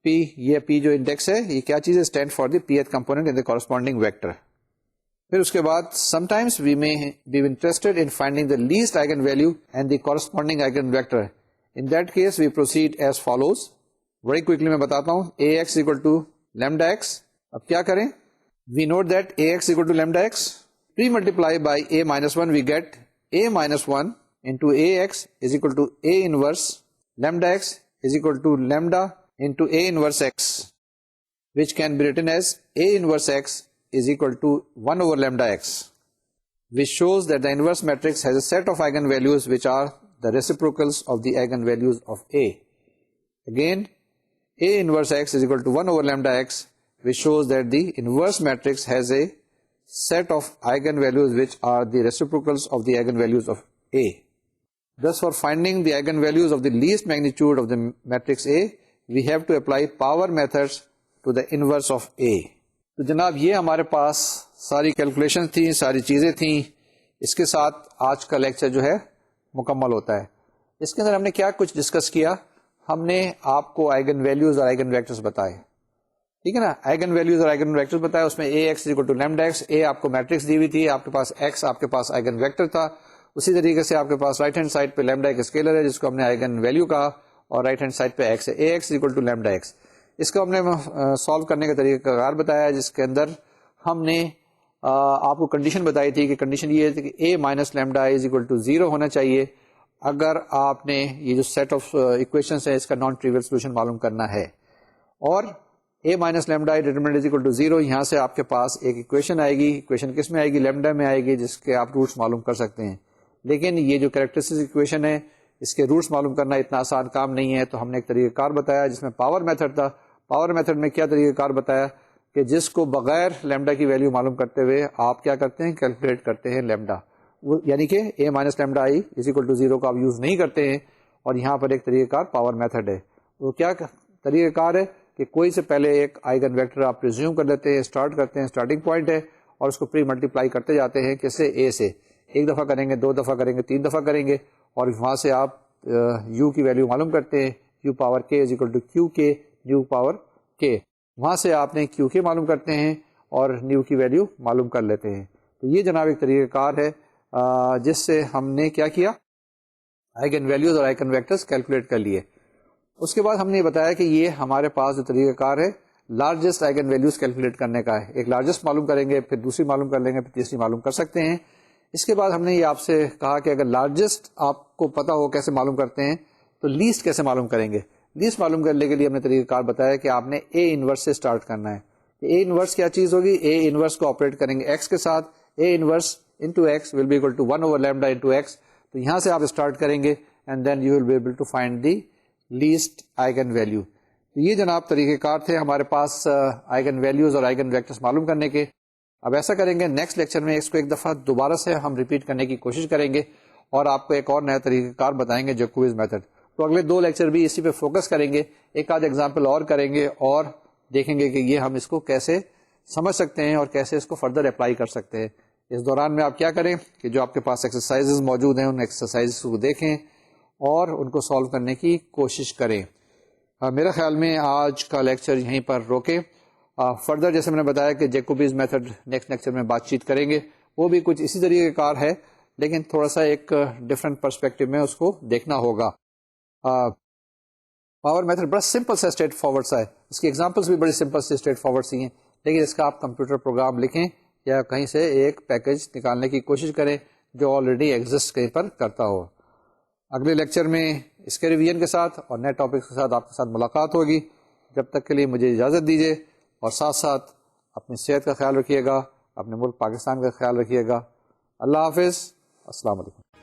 P, یہ P جو انڈیکس ہے یہ کیا چیز ہے؟ Stand for the pth component in the corresponding vector. پھر اس کے بعد sometimes we may be interested in finding the least eigenvalue and the corresponding eigenvector. In that case we proceed as follows. Very quickly میں بتاتا ہوں. Ax equal to lambda x. اب کیا کریں؟ We note that Ax equal to lambda x. Pre-multiply by a minus 1 we get a minus 1 into Ax is equal to a inverse lambda x is equal to lambda into a inverse x, which can be written as a inverse x is equal to 1 over lambda x, which shows that the inverse matrix has a set of eigenvalues which are the reciprocals of the eigenvalues of A. Again, A inverse x is equal to 1 over lambda x, which shows that the inverse matrix has a set of eigenvalues which are the reciprocals of the eigenvalues of A. Thus, for finding the eigenvalues of the least magnitude of the matrix A, we have to apply power methods to the inverse of A. تو جناب یہ ہمارے پاس ساری کیلکولیشن تھیں، ساری چیزیں تھیں. اس کے ساتھ آج کا لیکچر جو ہے مکمل ہوتا ہے. اس کے اندر ہم نے کیا کچھ ڈسکس کیا؟ ہم نے آپ کو آئگن ویلیوز اور آئگن ویکٹرز بتائے، ٹھیک ہے نا. آئگن ویلیوز اور آئگن ویکٹرز بتائے. اس میں A x equal to lambda X. A آپ کو میٹرکس دی ہوئی تھی، آپ کے پاس ایکس آپ کے پاس آئگن ویکٹر تھا. اسی طریقے سے آپ کے پاس رائٹ ہینڈ سائڈ پہ لیمڈا ایک اسکیلر ہے جس کو ہم نے آئگن ویلیو کہا، اور رائٹ ہینڈ سائڈ پہ ایکس ہے. اے x equal to lambda x. اس کو ہم نے سالو کرنے کا طریقہ کار بتایا جس کے اندر ہم نے آپ کو کنڈیشن بتائی تھی کہ کنڈیشن یہ ہے کہ A minus lambda is equal to 0 ہونا چاہیے اگر آپ نے یہ جو سیٹ آف ایکویشنس ہے اس کا نان ٹریول سولوشن معلوم کرنا ہے. اور A minus lambda determinant is equal to 0، یہاں سے آپ کے پاس ایک ایکویشن آئے گی. ایکویشن کس میں آئے گی؟ لیمڈا میں آئے گی، جس کے آپ روٹس معلوم کر سکتے ہیں. لیکن یہ جو کریکٹرسٹک ایکویشن ہے اس کے روٹس معلوم کرنا اتنا آسان کام نہیں ہے، تو ہم نے ایک طریقہ کار بتایا جس میں پاور میتھڈ تھا. پاور میتھڈ میں کیا طریقہ کار بتایا کہ جس کو بغیر لیمڈا کی ویلیو معلوم کرتے ہوئے آپ کیا کرتے ہیں؟ کیلکولیٹ کرتے ہیں لیمڈا، یعنی کہ A minus lambda I is equal to 0 کو آپ یوز نہیں کرتے ہیں. اور یہاں پر ایک طریقہ کار پاور میتھڈ ہے. وہ کیا طریقہ کار ہے کہ کوئی سے پہلے ایک آئگن ویکٹر آپ پریزیوم کر لیتے ہیں، اسٹارٹ کرتے ہیں، اسٹارٹنگ پوائنٹ ہے، اور اس کو پری ملٹیپلائی کرتے جاتے ہیں. کس سے؟ اے سے. ایک دفعہ کریں گے، 2 دفعہ کریں گے، 3 دفعہ کریں گے، اور وہاں سے آپ یو کی ویلیو معلوم کرتے ہیں. یو پاور کے از اکول ٹو کیو کے نیو پاور کے. وہاں سے آپ نے کیو کے معلوم کرتے ہیں اور نیو کی ویلیو معلوم کر لیتے ہیں. تو یہ جناب ایک طریقہ کار ہے جس سے ہم نے کیا کیا؟ آئگن ویلیوز اور آئگن ویکٹرز کیلکولیٹ کر لیے. اس کے بعد ہم نے بتایا کہ یہ ہمارے پاس جو طریقہ کار ہے لارجسٹ آئگن ویلیوز کیلکولیٹ کرنے کا ہے. ایک لارجسٹ معلوم کریں گے، پھر دوسری معلوم کر لیں گے، پھر تیسری معلوم کر سکتے ہیں. اس کے بعد ہم نے یہ آپ سے کہا کہ اگر لارجسٹ آپ کو پتا ہو کیسے معلوم کرتے ہیں تو لیسٹ کیسے معلوم کریں گے. لیسٹ معلوم کرنے کے لیے ہم نے طریقہ کار بتایا کہ آپ نے اے انورس سے اسٹارٹ کرنا ہے. اے انورس کیا چیز ہوگی؟ اے انورس کو آپریٹ کریں گے ایکس کے ساتھ. A inverse into X will be equal to 1 over lambda into X. تو یہاں سے آپ اسٹارٹ کریں گے and then you will be able to find the least eigen value. تو یہ جناب طریقہ کار تھے ہمارے پاس آئگن ویلیوز اور آئگن ویکٹرز معلوم کرنے کے. اب ایسا کریں گے نیکسٹ لیکچر میں اس کو ایک دفعہ دوبارہ سے ہم ریپیٹ کرنے کی کوشش کریں گے اور آپ کو ایک اور نیا طریقہ کار بتائیں گے جیکوبیز میتھڈ. تو اگلے 2 لیکچر بھی اسی پہ فوکس کریں گے. ایک آدھ ایگزامپل اور کریں گے اور دیکھیں گے کہ یہ ہم اس کو کیسے سمجھ سکتے ہیں اور کیسے اس کو فردر اپلائی کر سکتے ہیں. اس دوران میں آپ کیا کریں کہ جو آپ کے پاس ایکسرسائزز موجود ہیں ان ایکسرسائزز کو دیکھیں اور ان کو سالو کرنے کی کوشش کریں. میرا خیال میں آج کا لیکچر یہیں پر روکیں. فردر جیسے میں نے بتایا کہ جیکوبیز میتھڈ نیکسٹ لیکچر میں بات چیت کریں گے. وہ بھی کچھ اسی طریقے کا کار ہے لیکن تھوڑا سا ایک ڈفرینٹ پرسپیکٹو میں اس کو دیکھنا ہوگا. پاور میتھڈ بڑا سمپل سے اسٹریٹ فارورڈ سا ہے. اس کی ایگزامپلس بھی بڑی سمپل سے اسٹریٹ فارورڈ سی ہیں، لیکن اس کا آپ کمپیوٹر پروگرام لکھیں یا کہیں سے ایک پیکج نکالنے کی کوشش کریں جو آلریڈی ایگزسٹ کہیں پر کرتا ہو. اگلے لیکچر میں اس کے ریویژن کے ساتھ اور نئے ٹاپکس کے ساتھ آپ کے ساتھ ملاقات ہوگی. جب تک کے لیے مجھے اجازت دیجیے اور ساتھ ساتھ اپنی صحت کا خیال رکھیے گا، اپنے ملک پاکستان کا خیال رکھیے گا. اللہ حافظ. السلام علیکم.